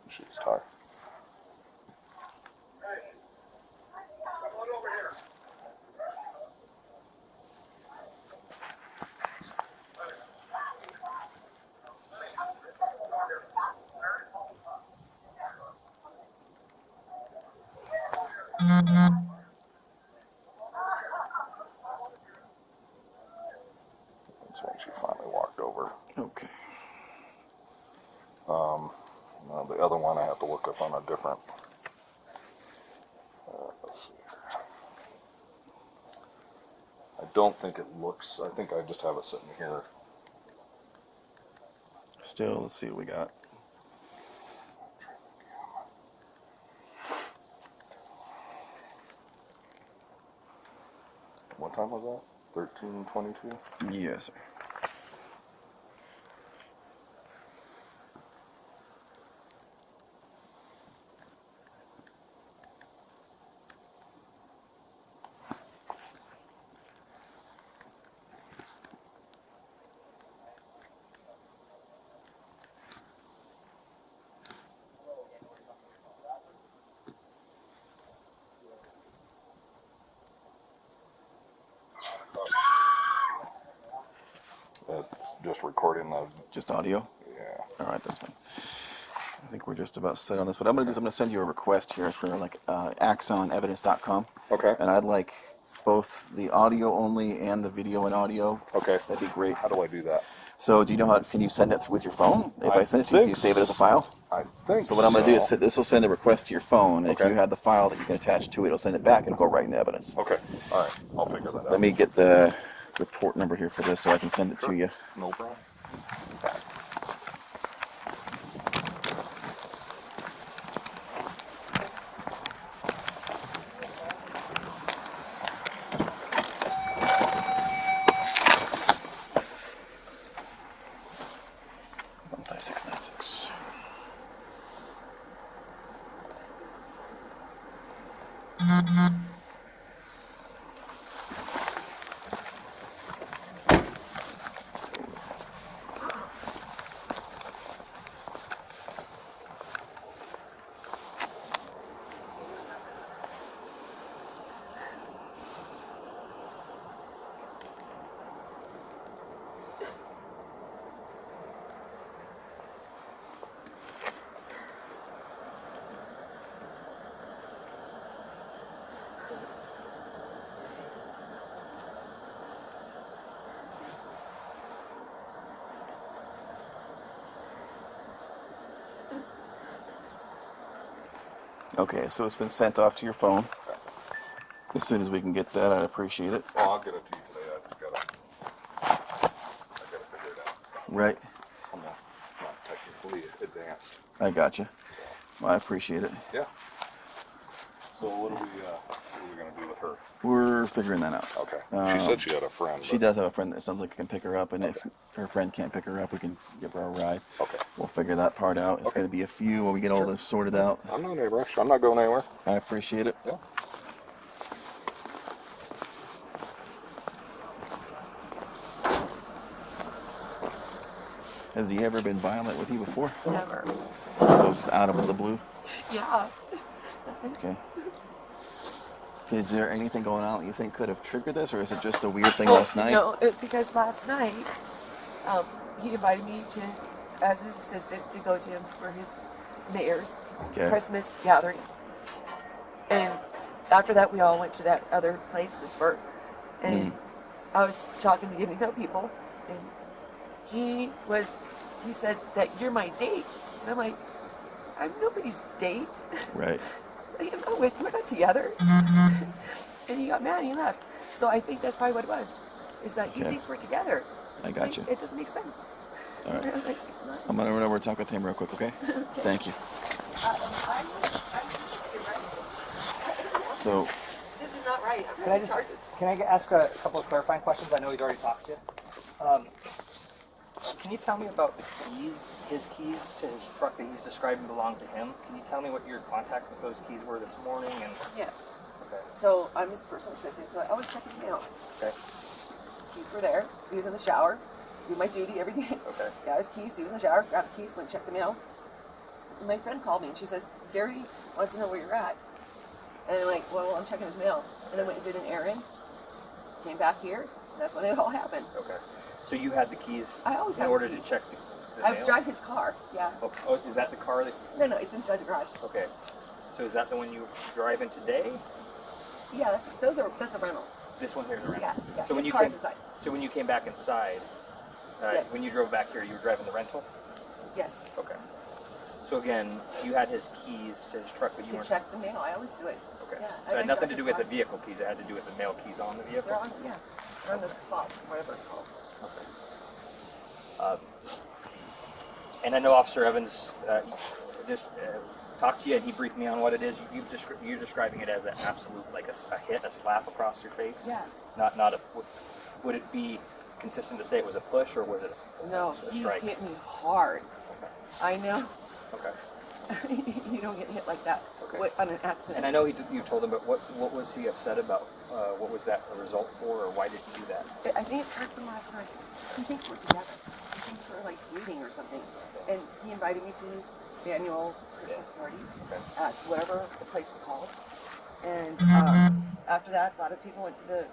She was tired. That's when she finally walked over. Okay. The other one I have to look up on a different. Let's see here. I don't think it looks. I think I just have it sitting here. Still, let's see what we got. What time was that? 13:22. Yes, sir. It's just recording the. Just audio? Yeah. All right, that's fine. I think we're just about set on this. What I'm going to do is I'm going to send you a request here for like axonevidence.com. Okay. And I'd like both the audio only and the video and audio. Okay. That'd be great. How do I do that? So do you know how, can you send that with your phone? If I send it to you, can you save it as a file? I think So what I'm going to do is so. this will send a request to your phone. And Okay. if you have the file that you can attach to it, it'll send it back. It'll go right into evidence. Okay. All right. I'll figure that out. Let me get the report number here for this so I can send it to you. No problem. Okay, so it's been sent off to your phone. As soon as we can get that, I'd appreciate it. Well, I'll get it to you today. I gotta figure it out. Right. I'm not technically advanced. I gotcha. Well, I appreciate it. Yeah. So what are we gonna do with her? We're figuring that out. Okay. She said she had a friend. She but- does have a friend that sounds like can pick her up, and if her friend can't pick her up, we can give her a ride. Okay. We'll figure that part out. It's Okay. going to be a few when we get all this sorted out. I'm not in any rush. I'm not going anywhere. I appreciate it. Yeah. Has he ever been violent with you before? Never. So it's just out of the blue? Yeah. Okay. Is there anything going on you think could have triggered this, or is it just a weird thing last night? No, it was because last night he invited me to, as his assistant, to go to him for his mayor's Okay. Christmas gathering. And after that, we all went to that other place, the Spurt, and I was talking to getting to know people, and he said that you're my date, and I'm like, I'm nobody's date. Right. We're not together. And he got mad and he left. So I think that's probably what it was, is that he Okay. thinks we're together. I got you. It doesn't make sense. All right. I'm like, I'm gonna run over and talk with him real quick, okay? Thank you. So, this is not right. I'm Can I pressing charges. Can I ask a couple of clarifying questions? I know he's already talked to you. Can you tell me about the keys, his keys to his truck that he's describing belong to him? Can you tell me what your contact with those keys were this morning? And Yes. okay, So I'm his personal assistant, so I always check his mail. okay, His keys were there. He was in the shower. Do my duty every day. okay. Got his keys. He was in the shower. Grabbed the keys. Went and checked the mail. And my friend called me and she says, Gary wants to know where you're at. And I'm like, well, I'm checking his mail. And I went and did an errand. Came back here. And that's when it all happened. Okay. So you had the keys I always in have order his to keys. check the I mail? drive his car. Yeah. Okay. Oh, is that the car that? No, it's inside the garage. Okay. So is that the one you drive in today? Yeah, that's a rental. This one here is a rental. Yeah, yeah. So when His you car's came, inside. so when you came back inside, Yes. when you drove back here, you were driving the rental. Yes. Okay. So again, you had his keys to his truck, but you To weren't. check the mail. I always do it. Okay. Yeah. So it had nothing to drive do his with the car. vehicle keys. It had to do with the mail keys on the vehicle. They're on, yeah. They're on the fob, whatever it's called. Okay. And I know Officer Evans just talked to you, and he briefed me on what it is. You're describing it as an absolute, like a hit, a slap across your face. Yeah. Not a. Would it be consistent to say it was a push, or was it No, a he strike? hit me hard. Okay. I know. Okay. You don't get hit like that Okay. on an accident. And I know you told him, but what was he upset about? What was that a result for, or why did he do that? I think it started from last night. He thinks we're together. He thinks we're like dating or something. And he invited me to his annual Christmas party Okay. at whatever the place is called. And after that, a lot of people went to the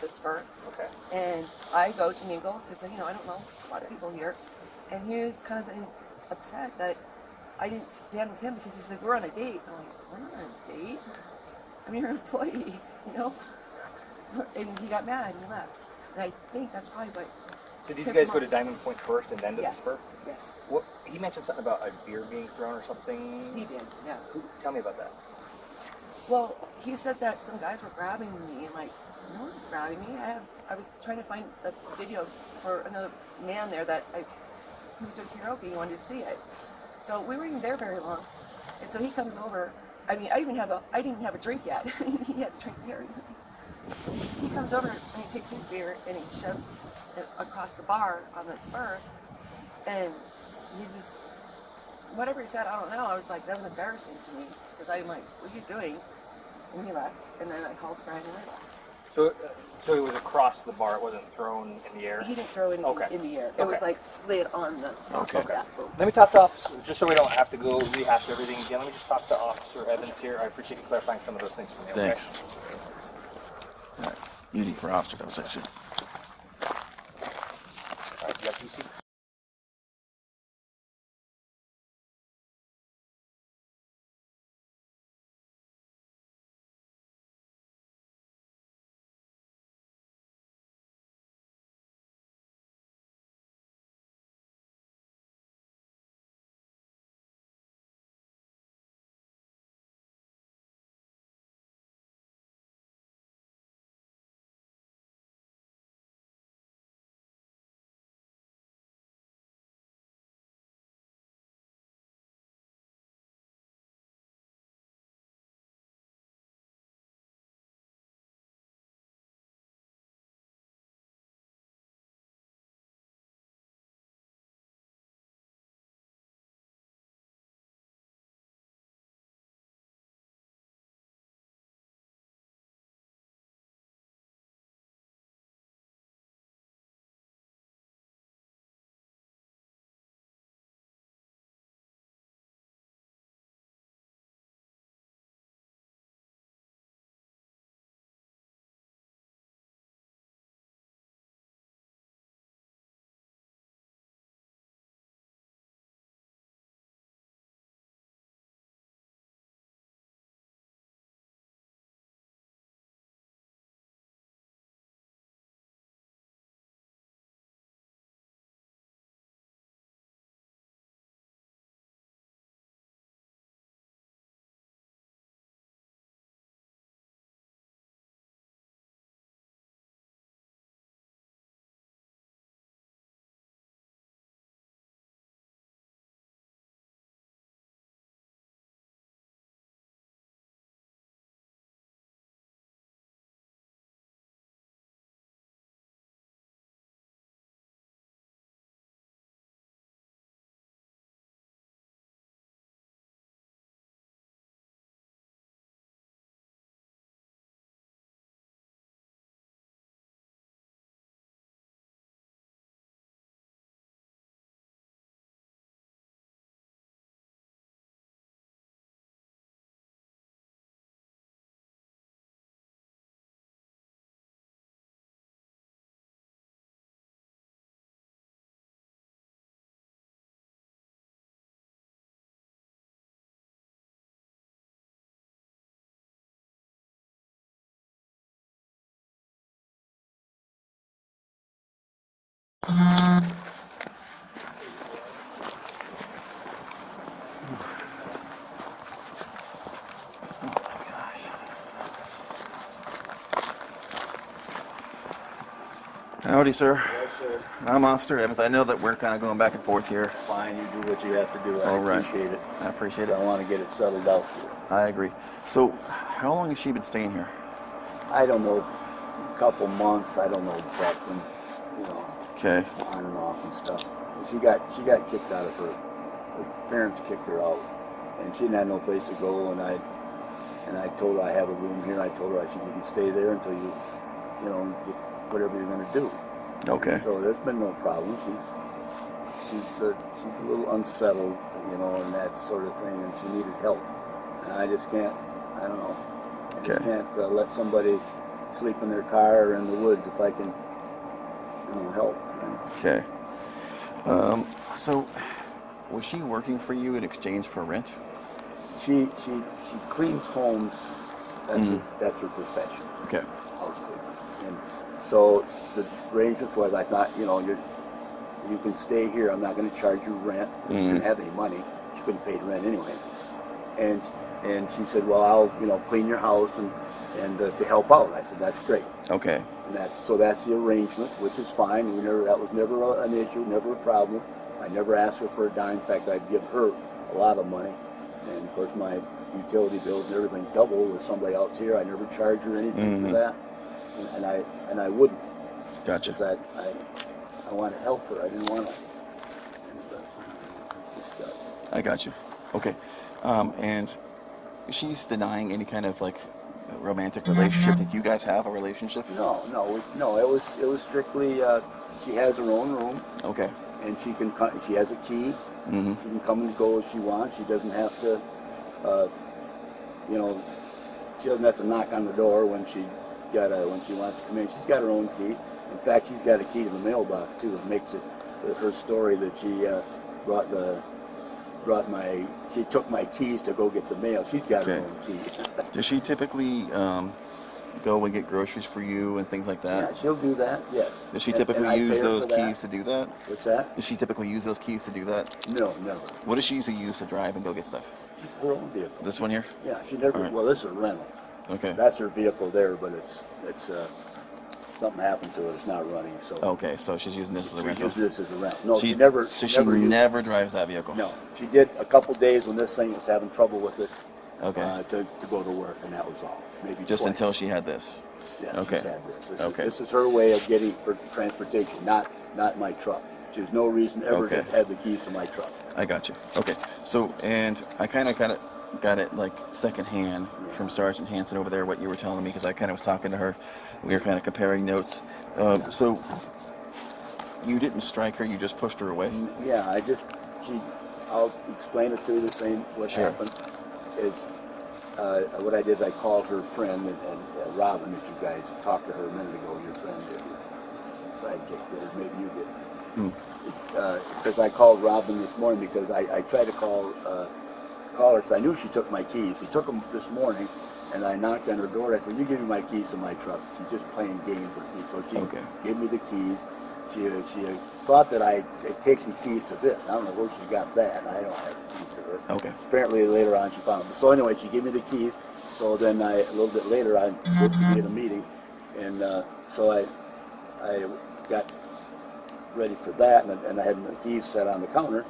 Spur. Okay. And I go to mingle because, I don't know a lot of people here. And he was kind of upset that I didn't stand with him because he's like, we're on a date. I'm like, we're not on a date. I'm your employee, And he got mad and he left. And I think that's probably what. So did you pissed guys him go to off. Diamond Point first and then to Yes. the Spur? Yes. What he mentioned something about a beer being thrown or something. He did, yeah. Tell me about that. Well, he said that some guys were grabbing me, and like, no one's grabbing me. I was trying to find a video for another man there that he was doing karaoke. He wanted to see it, so we weren't even there very long. And so he comes over. I mean, I didn't even have a drink yet. He had a drink there. He comes over and he takes his beer and he shoves it across the bar on the Spur, and he just. Whatever he said, I don't know. I was like, that was embarrassing to me because I'm like, what are you doing? And he left, and then I called a friend and I left. So it was across the bar. It wasn't thrown in the air. He didn't throw anything Okay. in the air. It was Okay. like slid on the. Okay. Yeah. Let me talk to Officer, just so we don't have to go rehash everything again. Let me just talk to Officer Evans here. I appreciate you clarifying some of those things for me. Okay? thanks. All right. Beauty for officer conversation. All right, you got PC? Howdy, sir. Yes, sir. I'm Officer Evans. I know that we're kind of going back and forth here. Fine, you do what you have to do. I All right. appreciate it. I appreciate I it. want to get it settled out. I agree. So, how long has she been staying here? I don't know, a couple months. I don't know exactly. You know, Okay. on and off and stuff. She got kicked out of her parents kicked her out, and she didn't have no place to go. And I told her I have a room here. I told her she can stay there until you know, get whatever you're going to do. Okay. So there's been no problem. She's a little unsettled, you know, and that sort of thing, and she needed help. And I just can't. I don't know. I just Okay. can't let somebody sleep in their car or in the woods if I can, you know, help. Okay. So, was she working for you in exchange for rent? She cleans homes. That's her profession. Okay. House cleaner. And so the arrangements was, I thought, you know, you can stay here. I'm not going to charge you rent because she didn't have any money. She couldn't pay the rent anyway. And she said, well, I'll, you know, clean your house and to help out. I said, that's great. Okay. And that's the arrangement, which is fine. That was never an issue, never a problem. I never asked her for a dime. In fact, I'd give her a lot of money. And of course, my utility bills and everything double with somebody else here. I never charge her anything for that, and I wouldn't. Gotcha. Because I want to help her. I didn't want to. I got you. Okay. And she's denying any kind of like romantic relationship. Did you guys have a relationship? No. It was strictly. She has her own room. Okay. And she has a key. She can come and go as she wants. She doesn't have to, you know, she doesn't have to knock on the door when she wants to come in. She's got her own key. In fact, she's got a key to the mailbox too. It makes it her story that she she took my keys to go get the mail. She's got her own key. Does she typically go and get groceries for you and things like that? Yeah, she'll do that. Yes. Does she And typically I pay use her those for that. keys to do that? What's that? Does she typically use those keys to do that? No, never. What does she usually use to drive and go get stuff? Her own vehicle. This one here? Yeah, she never. All right. Well, this is a rental. Okay. That's her vehicle there, but it's something happened to it. It's not running. So. Okay, so she's using this as a She rental. uses this as a rental. No, she never. So she never drives that vehicle. No, she did a couple days when this thing was having trouble with it. Okay. To go to work, and that was all. Maybe Just twice. until she had this. Yeah, Okay. she's had this. Okay. This is her way of getting her transportation, not my truck. There's no reason ever Okay. to have the keys to my truck. I got you. Okay. So, and I kind of got it like secondhand from Sergeant Hansen over there, what you were telling me, because I kind of was talking to her. We were kind of comparing notes. So, you didn't strike her, you just pushed her away? Yeah, I'll explain it to you the same. What Sure. happened is, what I did is I called her friend, and Robin, that you guys talked to her a minute ago, your friend did, your sidekick did, or maybe you did. Because I called Robin this morning because I tried to call her because I knew she took my keys. She took them this morning, and I knocked on her door. I said, "You give me my keys to my truck." She's just playing games with me, so she gave me the keys. She thought that I had taken keys to this. I don't know where she got that. I don't have the keys to this. Okay. Apparently later on she found them. So anyway, she gave me the keys. So then a little bit later I was supposed to be at a meeting, and so I got ready for that, and I had my keys set on the counter.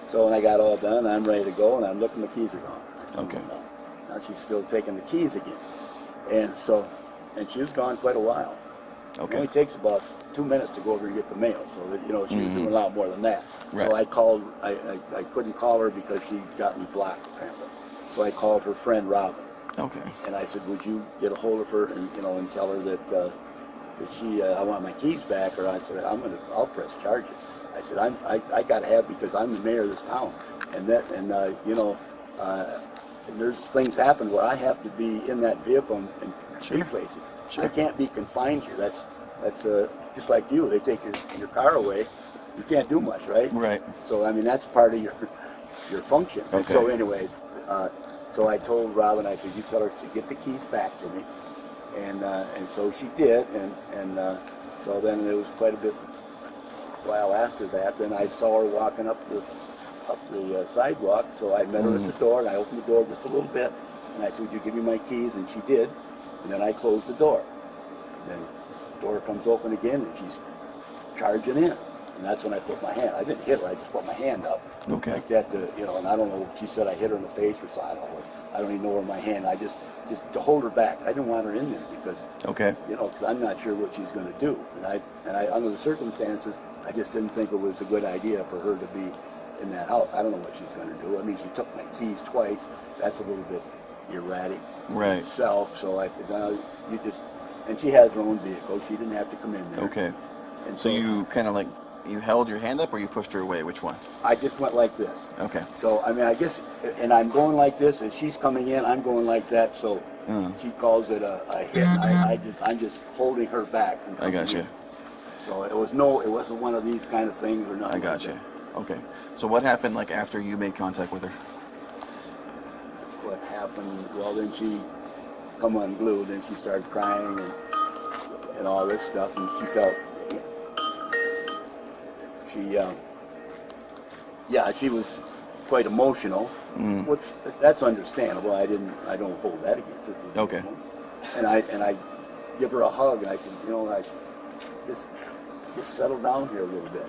So when I got all done, I'm ready to go, and I'm looking, the keys are gone. Okay. Now she's still taking the keys again, and she was gone quite a while. Okay. It only takes about 2 minutes to go over and get the mail, so that, you know, she was doing a lot more than that. Right. So I called. I couldn't call her because she's got me blocked apparently. So I called her friend Robin. Okay. And I said, would you get a hold of her and tell her that I want my keys back, or I said I'll press charges. I said I got to have, because I'm the mayor of this town, and there's things happen where I have to be in that vehicle and be places. Sure. I can't be confined here. That's just like you. They take your car away, you can't do much, right? Right. So I mean that's part of your function. And Okay. so anyway. So I told Robin, I said, you tell her to get the keys back to me, and so she did, and so then it was quite a bit while after that. Then I saw her walking up the sidewalk, so I met her at the door, and I opened the door just a little bit, and I said, would you give me my keys? And she did, and then I closed the door. Then the door comes open again, and she's charging in. And that's when I put my hand. I didn't hit her. I just put my hand up. Okay. Like that, you know. And I don't know. She said I hit her in the face or something. I don't even know where my hand. I just to hold her back. I didn't want her in there because, Okay. you know, because I'm not sure what she's going to do. And I, under the circumstances, I just didn't think it was a good idea for her to be in that house. I don't know what she's going to do. I mean, she took my keys twice. That's a little bit erratic Right. itself. So I said, well, you just. And she has her own vehicle. She didn't have to come in there. Okay. And So you kind of like, you held your hand up or you pushed her away? Which one? I just went like this. Okay. So, I mean, I guess, and I'm going like this, as she's coming in, I'm going like that, so she calls it a hit. I'm just holding her back from coming I got you. in. So it wasn't one of these kind of things or nothing. I got you. Okay. So what happened like after you made contact with her? What happened, well, then she come unglued, then she started crying and all this stuff, and she felt, she was quite emotional, which that's understandable. I don't hold that against her. Okay. And I give her a hug, and I said, you know, just settle down here a little bit.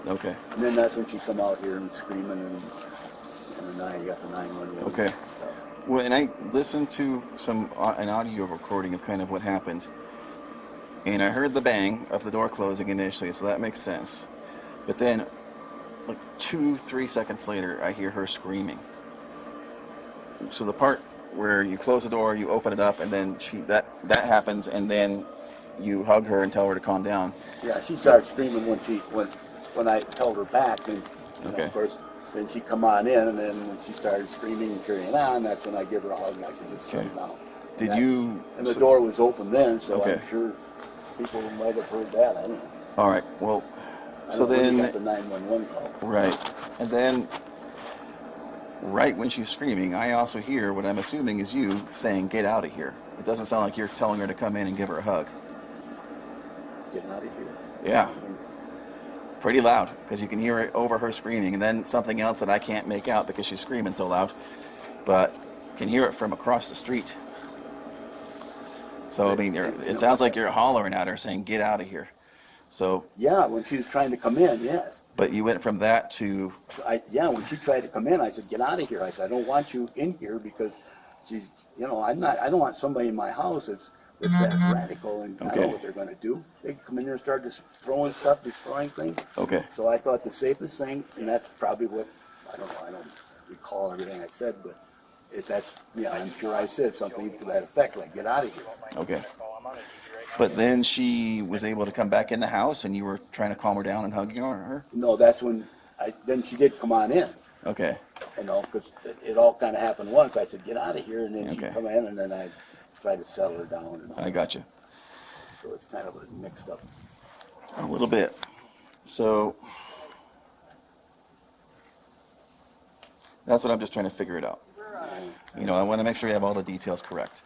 Okay. And then that's when she come out here and screaming, and then you got the 911. Okay. Stuff. Well, and I listened to an audio recording of kind of what happened, and I heard the bang of the door closing initially, so that makes sense. But then, like 2-3 seconds later, I hear her screaming. So the part where you close the door, you open it up, and then that happens, and then you hug her and tell her to calm down. Yeah, she started screaming when I held her back, and Okay. of course, then she come on in, and then when she started screaming and carrying on, that's when I give her a hug, and I said, just settle down. Did And you? And the door was open then, so Okay. I'm sure people might have heard that. I don't know. All right. Well, so When then you got the 911 call. right, and then right when she's screaming, I also hear what I'm assuming is you saying, "Get out of here." It doesn't sound like you're telling her to come in and give her a hug. Get out of here. Yeah. Pretty loud, because you can hear it over her screaming, and then something else that I can't make out because she's screaming so loud, but can hear it from across the street. So I mean, it sounds like you're hollering at her, saying, "Get out of here." So Yeah, when she was trying to come in, yes. but you went from that to When she tried to come in, I said, get out of here. I said, I don't want you in here because she's, I don't want somebody in my house that's that radical, and I know Okay. what they're going to do. They come in there and start just throwing stuff, destroying things. okay. So I thought the safest thing, and that's probably what, I don't recall everything I said, but I'm sure I said something to that effect, like, get out of here. Okay. But then she was able to come back in the house, and you were trying to calm her down and hugging her? No, that's when, then she did come on in, Okay. because it all kind of happened once. I said, get out of here, and then she Okay. come in, and then I tried to settle her down. And all. I got you. So it's kind of a mixed up. A little bit. So that's what I'm just trying to figure it out. I want to make sure you have all the details correct.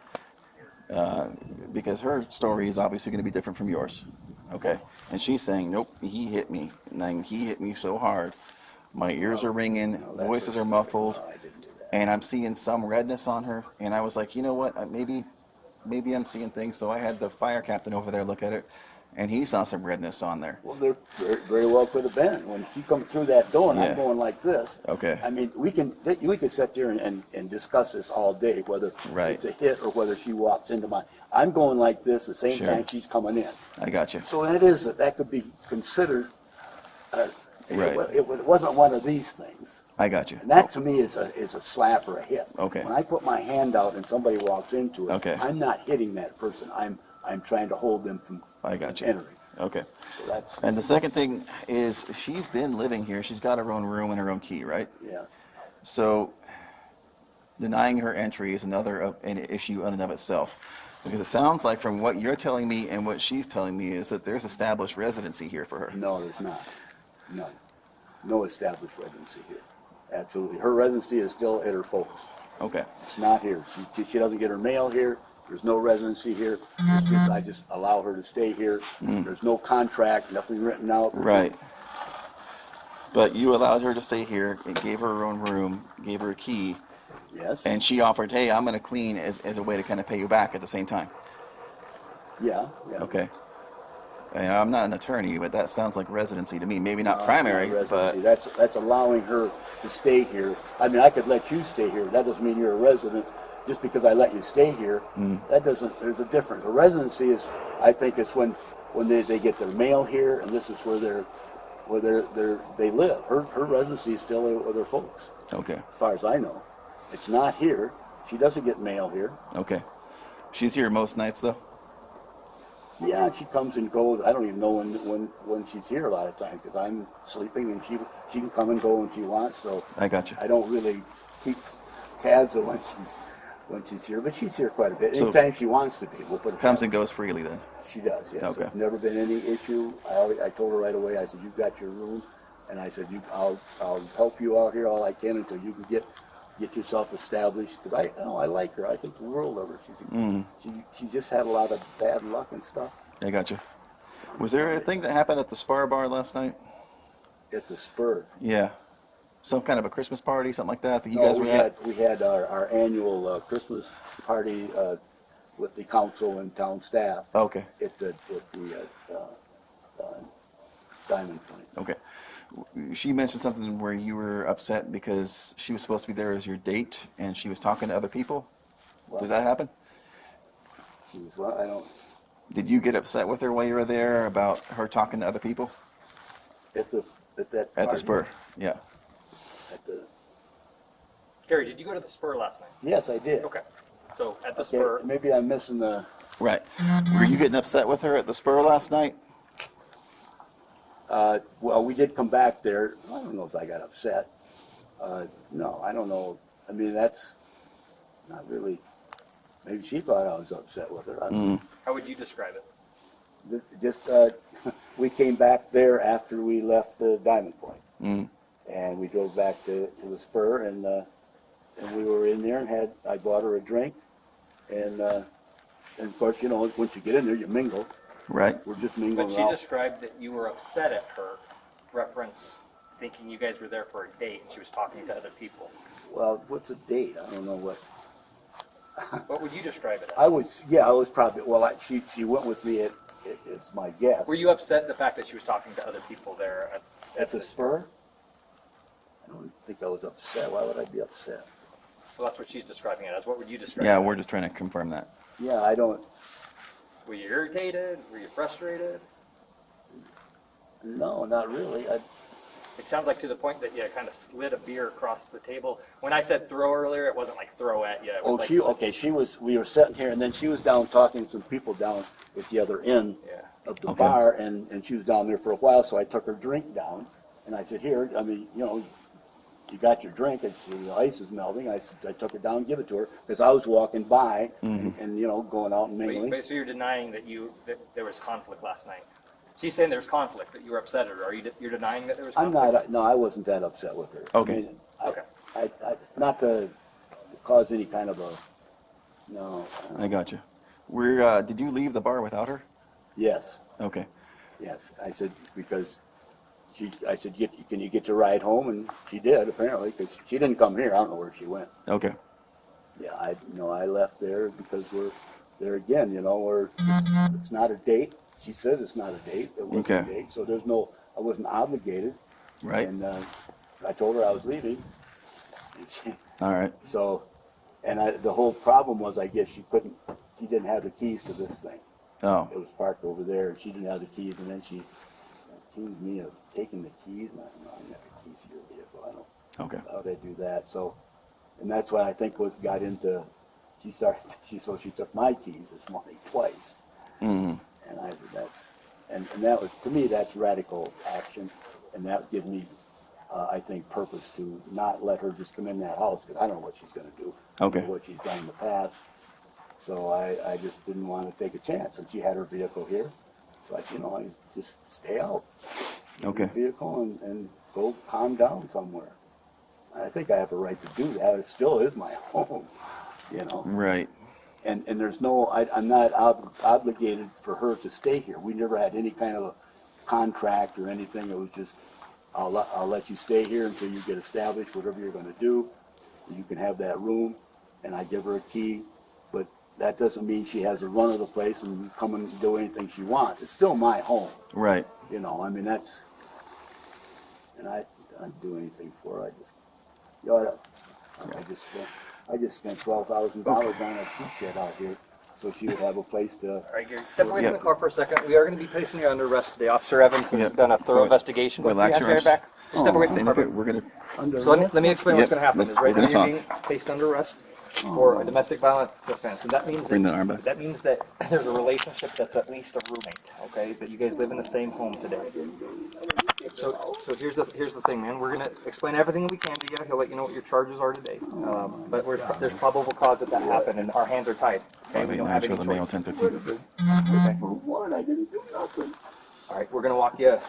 Because her story is obviously going to be different from yours. Okay. And she's saying, nope, he hit me. And then he hit me so hard. My ears are ringing, voices are muffled, No, I didn't do that. and I'm seeing some redness on her. And I was like, you know what? Maybe I'm seeing things. So I had the fire captain over there look at it, and he saw some redness on there. Well, there very well could have been. When she come through that door, and Yeah. I'm going like this. Okay. I mean, we can sit there and discuss this all day, whether Right. it's a hit or whether she walks into my. I'm going like this the same Sure. time she's coming in. I got you. So that could be considered. Right. It wasn't one of these things, I got you. and that to me is a slap or a hit. Okay. When I put my hand out and somebody walks into it, Okay. I'm not hitting that person. I'm trying to hold them from I got you. entering. Okay. So that's And the second thing is she's been living here. She's got her own room and her own key, right? yeah. So denying her entry is an issue in and of itself. Because it sounds like from what you're telling me and what she's telling me is that there's established residency here for her. No, there's not. None. No established residency here. Absolutely. Her residency is still at her folks. Okay. It's not here. She doesn't get her mail here. There's no residency here. It's just, I just allow her to stay here. There's no contract, nothing written out. Right. But you allowed her to stay here and gave her own room, gave her a key, Yes. and she offered, hey, I'm going to clean as a way to kind of pay you back at the same time. Yeah. Okay. I'm not an attorney, but that sounds like residency to me. Maybe not primary, Not but residency. That's allowing her to stay here. I mean, I could let you stay here. That doesn't mean you're a resident. Just because I let you stay here, that doesn't. There's a difference. A residency is, I think, it's when they get their mail here, and this is where they live. Her residency is still with her folks, okay, as far as I know. It's not here. She doesn't get mail here. okay. She's here most nights though. Yeah, she comes and goes. I don't even know when she's here a lot of times because I'm sleeping, and she can come and go when she wants. So I got you. I don't really keep tabs of when she's here, but she's here quite a bit. So- Anytime she wants to be, we'll put it Comes that and way. goes freely then. She does, yes. Okay. There's never been any issue. I told her right away. I said, "You've got your room," and I said, I'll help you out here all I can until you can get yourself established." Because I like her. I think the world of her. She just had a lot of bad luck and stuff I got you. Was there a thing that happened at the Spar Bar last night? at the spur. Yeah. Some kind of a Christmas party, something like that you No, guys were at? we had our annual Christmas party with the council and town staff Okay. at the Diamond Point. Okay. She mentioned something where you were upset because she was supposed to be there as your date and she was talking to other people. Did that happen? She was, well, I don't, Did you get upset with her while you were there about her talking to other people? at that At the party, Spur, yeah. At the, Gary, did you go to the Spur last night? yes, I did. Okay. So at the Okay, Spur, maybe I'm missing the, Right. Were you getting upset with her at the Spur last night? well, we did come back there. I don't know if I got upset. No, I don't know. I mean, that's not really, maybe she thought I was upset with her. I don't know. how would you describe it? Just we came back there after we left the Diamond Point, and we drove back to the Spur, and we were in there and I bought her a drink, and of course, you know, once you get in there, you mingle. Right. We're just mingling But she around. described that you were upset at her, reference thinking you guys were there for a date and she was talking to other people. Well, what's a date? I don't know what. What would you describe it as? I was probably, well, she went with me as my guest. Were you upset at the fact that she was talking to other people there At the Spur? I don't think I was upset. Why would I be upset? Well, that's what she's describing it as. What would you describe Yeah, it we're as? just trying to confirm that. Yeah, I don't, Were you irritated? Were you frustrated? no, not really. It sounds like to the point that you kind of slid a beer across the table. When I said throw earlier, it wasn't like throw at you. It was like We were sitting here, and then she was down talking to some people down at the other end Yeah. of the Okay. bar, and she was down there for a while, so I took her drink down, and I said, here, I mean, you know, you got your drink, and see the ice is melting. I took it down and give it to her, because I was walking by, and, you know, going out and mingling. So you're denying that that there was conflict last night. She's saying there's conflict, that you were upset at her. You're denying that there was I'm conflict? not, no, I wasn't that upset with her. Okay. I mean, Okay. not to cause any kind of a, no, I got you. Did you leave the bar without her? yes. Okay. Yes, I said, because I said, can you get to ride home? And she did, apparently, because she didn't come here. I don't know where she went. Okay. Yeah, I left there because we're there again, you know, it's not a date. She says it's not a date. It wasn't a Okay. date, so I wasn't obligated. Right. And I told her I was leaving. And All right. so, the whole problem was, I guess she didn't have the keys to this thing. Oh. It was parked over there, and she didn't have the keys, and then she accused me of taking the keys. And I don't have the keys to your vehicle. I don't. Okay. How would I do that? So, and that's why I think what got into, she took my keys this morning twice. Mm-hmm. And and that was, to me, that's radical action, and that gave me, I think, purpose to not let her just come in that house, because I don't know what she's going to do. Okay. I don't know what she's done in the past. So I just didn't want to take a chance, and she had her vehicle here. So I said, you know, I just stay out. Get Okay. your vehicle and go calm down somewhere. I think I have a right to do that. It still is my home, you know. Right. And there's no, I'm not obligated for her to stay here. We never had any kind of a contract or anything. It was just, I'll let you stay here until you get established, whatever you're going to do. You can have that room, and I give her a key. But that doesn't mean she has a run of the place and come and do anything she wants. It's still my home. Right. You know, I mean, that's, and I'd do anything for her. I just spent $12,000 on a she shed out here, so she would have a place to. All right, Gary, step away Yeah. from the car for a second. We are going to be placing you under arrest today. Officer Evans has Yeah. done a thorough Right. investigation. Relax You your have Gary arms. back. Just step away from the Stand car. up here. We're gonna. Under So let me explain Yep. what's going to happen. Let's- Is right we're now gonna you're being placed under arrest for a domestic violence offense, and that means Bring that arm back. that means that there's a relationship that's at least a roommate. Okay, that you guys live in the same home today. So here's the thing, man. We're gonna explain everything we can to you. He'll let you know what your charges are today. But there's probable cause that happened, and our hands are tied. Okay, we don't have any Show the mail choice. 10:15. I didn't do nothing. All right, we're gonna walk you.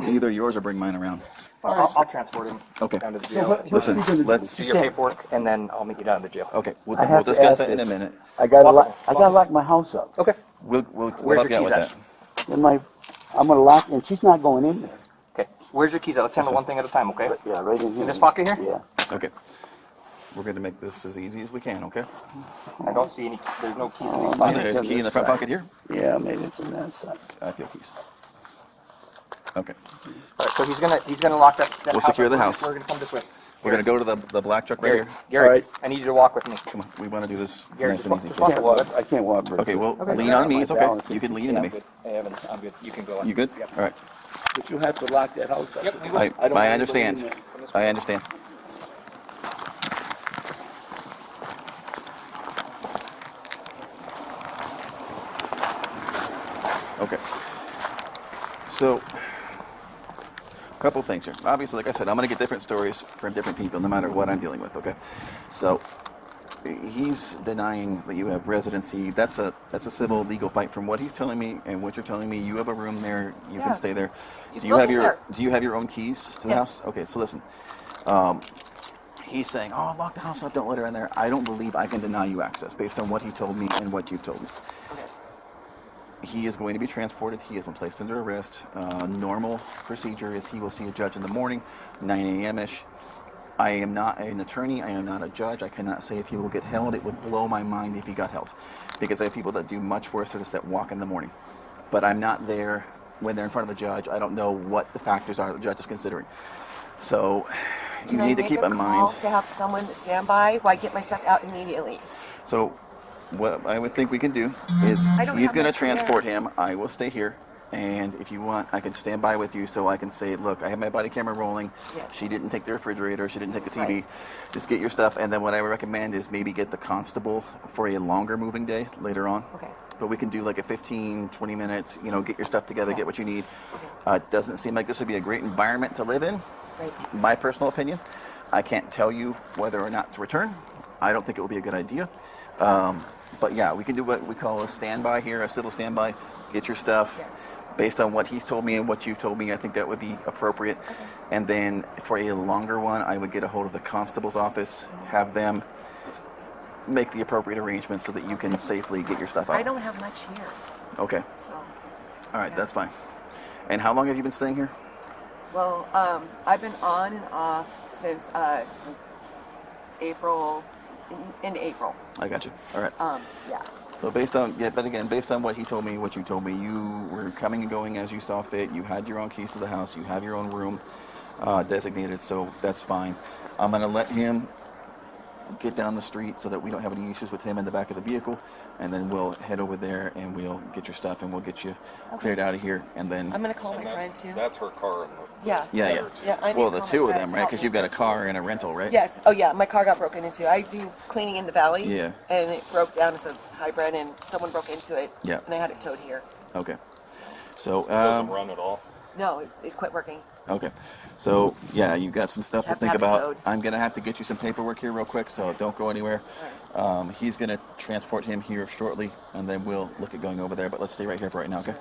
Either yours or bring mine around. I'll transport him Okay. down to the jail. Listen, Do let's. your paperwork, and then I'll meet you down at the jail. Okay, we'll I have to discuss ask that in a this. minute. I gotta Walk lock my house up. Okay. We'll Where's help your you out keys with at? that. I'm gonna lock, and she's not going in there. Okay. Where's your keys at? Let's handle one thing at a time, okay? Yeah, right in here. In this pocket here? Yeah. Okay. We're going to make this as easy as we can, okay? I don't see any. There's no keys in these I think pockets. there's a key in the front pocket here. Yeah, maybe it's in that side. I feel keys. Okay. All right, so he's gonna lock that. We'll secure the house. We're gonna come this way. We're going to go to the black truck right Gary, here. Gary, All right. I need you to walk with me. Come on. We want to do this Gary, nice just and walk- easy. just walk with me. I can't walk very Okay, well, Okay. lean on me. My It's okay. balance. You can lean Yeah, into I'm me. good. Hey, Evan, I'm good. You can go on. You good? Yep. All right. But you have to lock that house up. Yep, we will. I don't want anybody understand. in there. I understand. Okay. So, a couple things here. Obviously, like I said, I'm going to get different stories from different people, no matter what I'm dealing with. Okay. So, he's denying that you have residency. That's a civil legal fight. From what he's telling me and what you're telling me, you have a room there. You Yeah. can stay there. You Do you look have in your there. Do you have your own keys to the Yes. house? Okay. So listen. He's saying, "Oh, lock the house up. Don't let her in there." I don't believe I can deny you access based on what he told me and what you told me. Okay. He is going to be transported. He has been placed under arrest. Normal procedure is he will see a judge in the morning, 9 a.m.-ish. I am not an attorney. I am not a judge. I cannot say if he will get held. It would blow my mind if he got held. Because I have people that do much worse than this that walk in the morning. But I'm not there when they're in front of the judge. I don't know what the factors are the judge is considering. So you need to keep in mind. To have someone stand by while I get my stuff out immediately. So what I would think we can do is I don't he's have going to much there. transport him. I will stay here. And if you want, I can stand by with you so I can say, look, I have my body camera rolling. Yes. She didn't take the refrigerator. She didn't take the TV. Right. Just get your stuff. And then what I would recommend is maybe get the constable for a longer moving day later on. Okay. But we can do like a 15, 20 minutes, get your stuff together, get what you Yes. need. Okay. It doesn't seem like this would be a great environment to live in. Right. My personal opinion. I can't tell you whether or not to return. I don't think it would be a good idea. But yeah, we can do what we call a standby here, a civil standby. Get your stuff. Yes. Based on what he's told me and what you've told me, I think that would be appropriate. Okay. And then for a longer one, I would get a hold of the constable's office, have them make the appropriate arrangements so that you can safely get your stuff out. I don't have much here, Okay. so. All right, Yeah. that's fine. And how long have you been staying here? Well, I've been on and off since April. In April. I got you. All right. Yeah. So based on based on what he told me, what you told me, you were coming and going as you saw fit. You had your own keys to the house. You have your own room designated, so that's fine. I'm gonna let him get down the street so that we don't have any issues with him in the back of the vehicle, and then we'll head over there and we'll get your stuff and we'll get you cleared out of here, and then I'm gonna call my friend too. That's her car. Yeah. yeah. Yeah. I need Well, to the call two my of friend them, to right? help Because me. you've got a car and a rental, right? Yes. Oh yeah, my car got broken into. I do cleaning in the valley. Yeah. And it broke down as a hybrid, and someone broke into it. Yeah. And I had it towed here. Okay. So It doesn't run at all. No, it quit working. okay. So yeah, you got some stuff to Have to think have it about. towed. I'm gonna have to get you some paperwork here real quick, so don't go anywhere. He's gonna transport him here shortly, and then we'll look at going over there. But let's stay right here for right now, okay?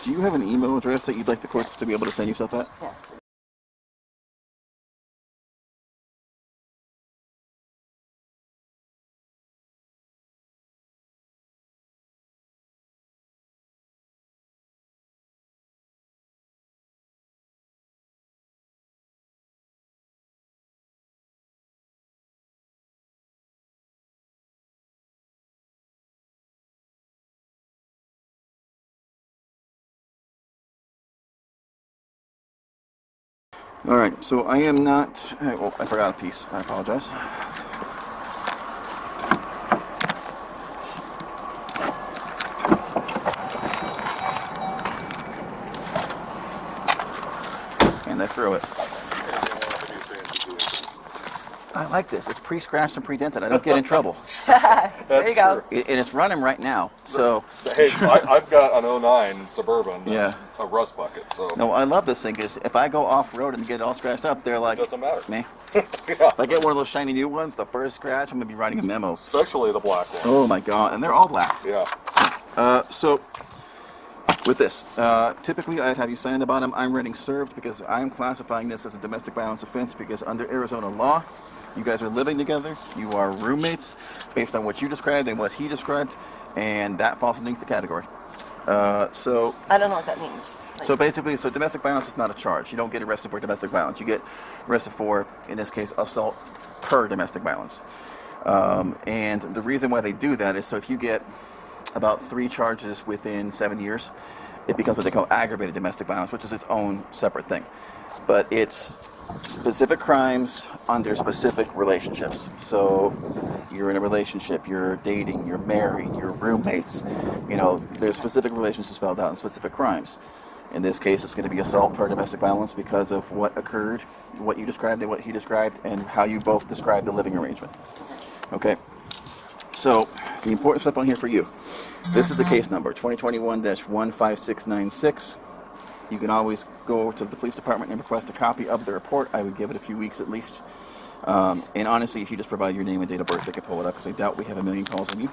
Do you have an email address that you'd like the courts to be able to send you stuff at? Yes. Alright, so I am not... Oh, I forgot a piece. I apologize. And I throw it. I like this. It's pre-scratched and pre-dented. I don't get in trouble. There you go. And it's running right now. So Hey, I've got an '09 Suburban that's Yeah. a rust bucket, so no, I love this thing because if I go off-road and get it all scratched up, they're like, it doesn't matter. me. Yeah. If I get one of those shiny new ones, the first scratch, I'm gonna be writing a memo. Especially the black ones. Oh my god, and they're all black. Yeah. So with this, typically I'd have you sign in the bottom, I'm writing served, because I'm classifying this as a domestic violence offense because under Arizona law, you guys are living together, you are roommates, based on what you described and what he described, and that falls underneath the category. So I don't know what that means. Like, so basically, so domestic violence is not a charge. You don't get arrested for domestic violence. You get arrested for, in this case, assault per domestic violence. And the reason why they do that is so if you get about 3 charges within 7 years, it becomes what they call aggravated domestic violence, which is its own separate thing. But it's specific crimes under specific relationships. So you're in a relationship, you're dating, you're married, you're roommates. You know, there's specific relationships spelled out in specific crimes. In this case, it's going to be assault per domestic violence because of what occurred, what you described and what he described, and how you both described the living arrangement. Okay? So, the important stuff on here for you. This is the case number, 2021-15696. You can always go to the police department and request a copy of the report. I would give it a few weeks at least. And honestly, if you just provide your name and date of birth, they can pull it up because I doubt we have a million calls on you.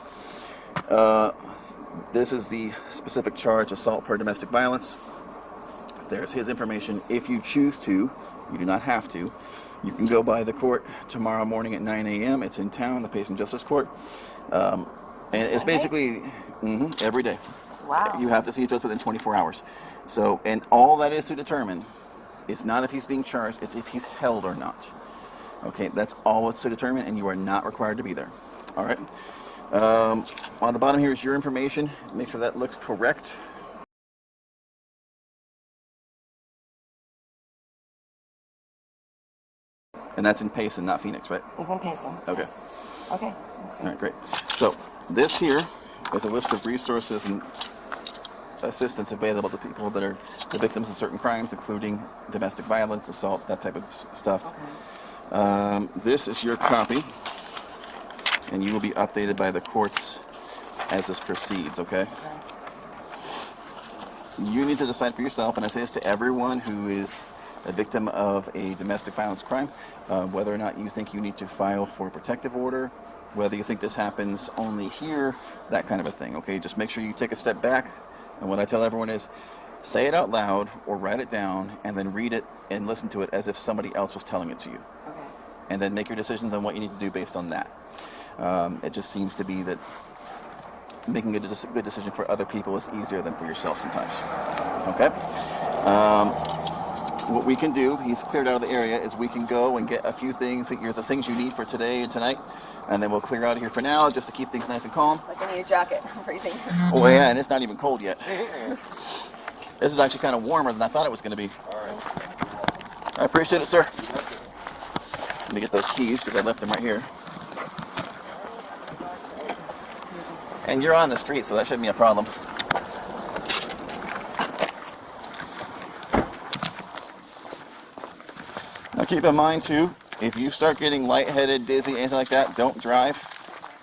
This is the specific charge, assault per domestic violence. There's his information. If you choose to, you do not have to, you can go by the court tomorrow morning at 9 a.m. It's in town, the Payson Justice Court. And it's basically every day. wow. You have to see a judge within 24 hours. So, and all that is to determine, it's not if he's being charged, it's if he's held or not. Okay, that's all it's to determine, and you are not required to be there. All right. On the bottom here is your information. Make sure that looks correct. And that's in Payson, not Phoenix, right? He's in Payson. Okay. Yes. Okay. All right, great. So this here is a list of resources and assistance available to people that are the victims of certain crimes, including domestic violence, assault, that type of stuff. Okay. This is your copy, and you will be updated by the courts as this proceeds, okay? You need to decide for yourself, and I say this to everyone who is a victim of a domestic violence crime, whether or not you think you need to file for a protective order, whether you think this happens only here, that kind of a thing, okay? Just make sure you take a step back, and what I tell everyone is, say it out loud or write it down, and then read it and listen to it as if somebody else was telling it to you. Okay. And then make your decisions on what you need to do based on that. It just seems to be that making a good decision for other people is easier than for yourself sometimes. Okay? What we can do, he's cleared out of the area, is we can go and get a few things, the things you need for today and tonight, and then we'll clear out of here for now just to keep things nice and calm. Like I need a jacket. I'm freezing. Oh yeah, and it's not even cold yet. This is actually kind of warmer than I thought it was going to be. All right. I appreciate it, sir. Let me get those keys because I left them right here. And you're on the street, so that shouldn't be a problem. Now keep in mind too, if you start getting lightheaded, dizzy, anything like that, don't drive.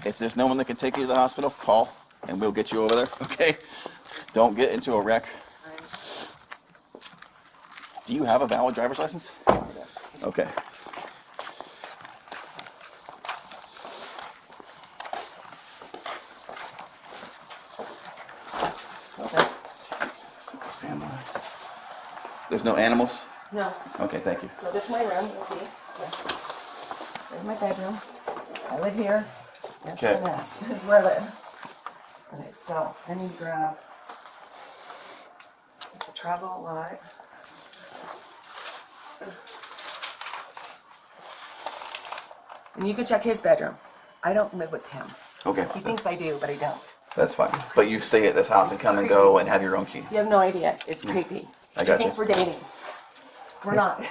If there's no one that can take you to the hospital, call and we'll get you over there, okay? Don't get into a wreck. Do you have a valid driver's license? Yes, I do. Okay. There's no animals? No. Okay, thank you. So this is my room. Let's see. There's my bedroom. I live here. That's Okay. the mess. This is where I live. Okay, so I need to grab the travel light. And you can check his bedroom. I don't live with him. Okay, He thinks I do, but I don't. that's fine. But you stay at this house and come and go and have your own key. You have no idea. It's creepy. I He got thinks you. we're dating. We're not. Okay.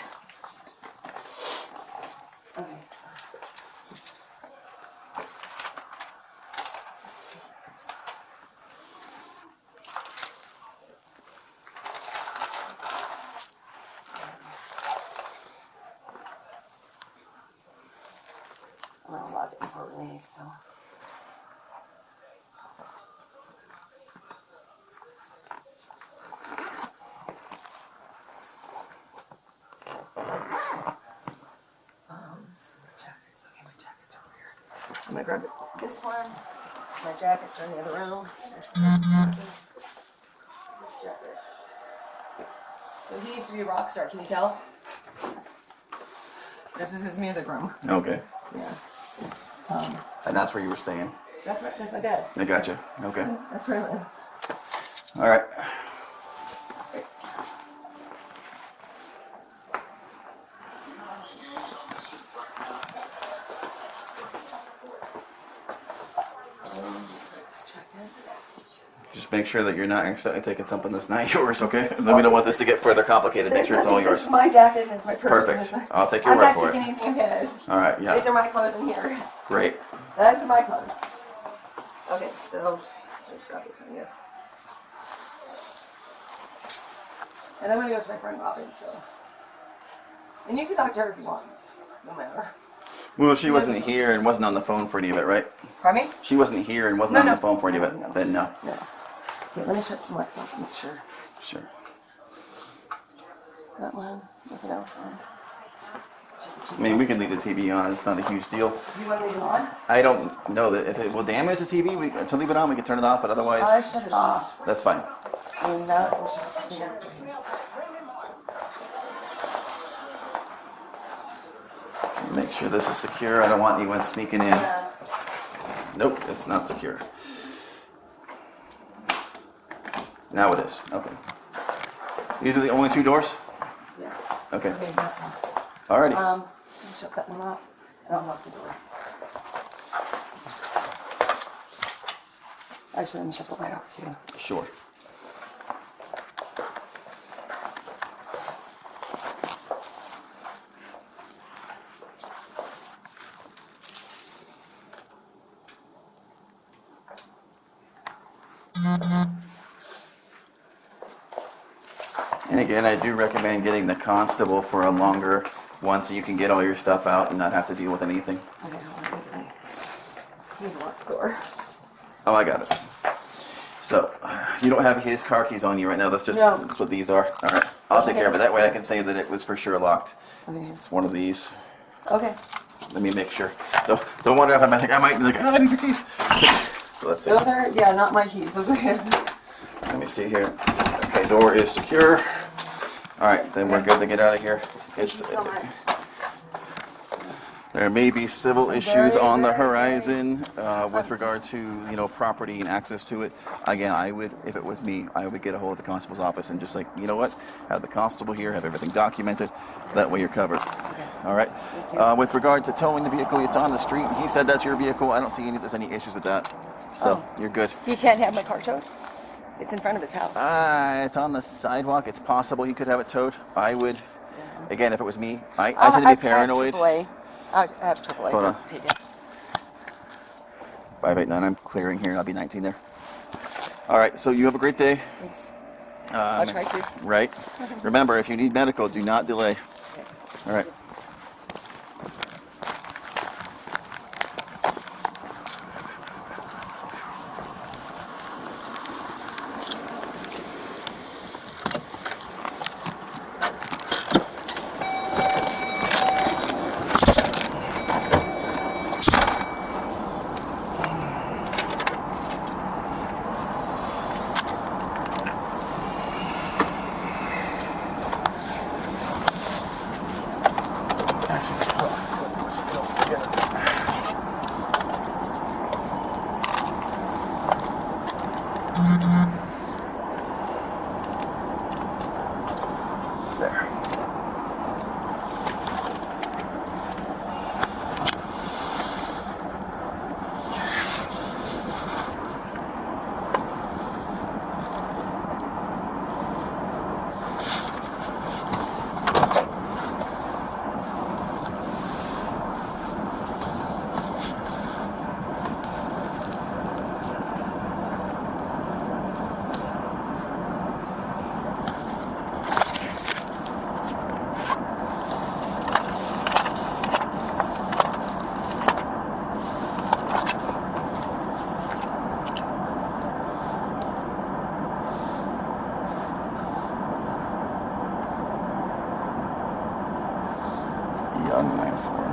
leave, so. Jackets. Okay, my jacket's over here. I'm gonna grab this one. My jackets are in the other room. This jacket. So he used to be a rock star. Can you tell? This is his music room. Okay. Yeah. And that's where you were staying. That's my bed. I gotcha. Okay. That's where I live. All right. Just make sure that you're not accidentally taking something that's not yours, okay? And then we don't want this to get further complicated. Make sure it's all This yours. is my jacket and it's my purse. Perfect. And it's I'll take your I'm word not for taking it. anything of his. All right, yeah. These are my clothes in here. Great. Those are my clothes. Okay, so let's grab this one, yes. And I'm gonna go to my friend Robin, so. And you can talk to her if you want. No matter. Well, she wasn't here and wasn't on the phone for any of it, right? Pardon me? She wasn't here and wasn't No, on no. the phone for any of it. No. Then no. No. Okay, let me shut some lights off to make sure. Sure. That one. Nothing else on. I mean, we can leave the TV on. It's not a huge deal. You want to leave it on? I don't know that if it will damage the TV, to leave it on, we can turn it off, but I otherwise, shut it off. that's fine. And that will just Make sure this is secure. I don't want anyone sneaking in. Nope, it's not secure. Now it is. Okay. These are the only two doors? Yes. Okay. Okay, that's all. Alrighty. Let me shut that one off, and I'll lock the door. Actually, let me shut the light off too. Sure. And again, I do recommend getting the constable for a longer one so you can get all your stuff out and not have to deal with anything. Okay, hold on. I need to lock the door. Oh, I got it. So, you don't have his car keys on you right now. That's just No. that's what these are. All right, I'll take care of it. That way, I can say that it was for sure locked. Okay. It's one of these. Okay. Let me make sure. Don't wonder if I think I might be like, oh, I need your keys. So let's see. Those are, yeah, not my keys. Those are his. Let me see here. Okay, door is secure. All right, then we're good to get out of here. It's, Thank you so much. there may be civil issues on the horizon with regard to property and access to it. Again, I would, if it was me, I would get a hold of the constable's office and just like, you know what, have the constable here, have everything documented, so that way you're covered. All right. With regard to towing the vehicle, it's on the street. He said that's your vehicle. I don't see there's any issues with that, so you're good. He can't have my car towed? It's in front of his house. It's on the sidewalk. It's possible he could have it towed. I would, again, if it was me, I tend to be paranoid. I have AAA. Hold on. Take it. 589. I'm clearing here, and I'll be 19 there. All right. So you have a great day. Thanks. I'll try to. Right. Remember, if you need medical, do not delay. All right. 794.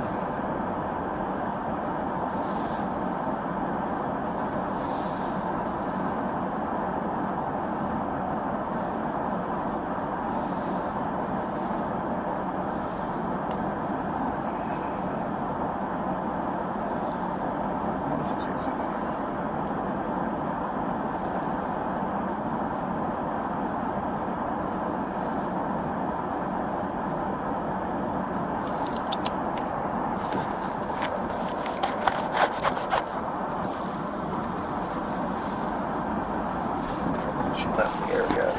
She left the area at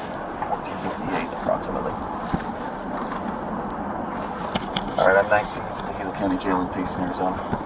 14:58 approximately. Alright, I'm 19 to the Gila County Jail in Payson, Arizona.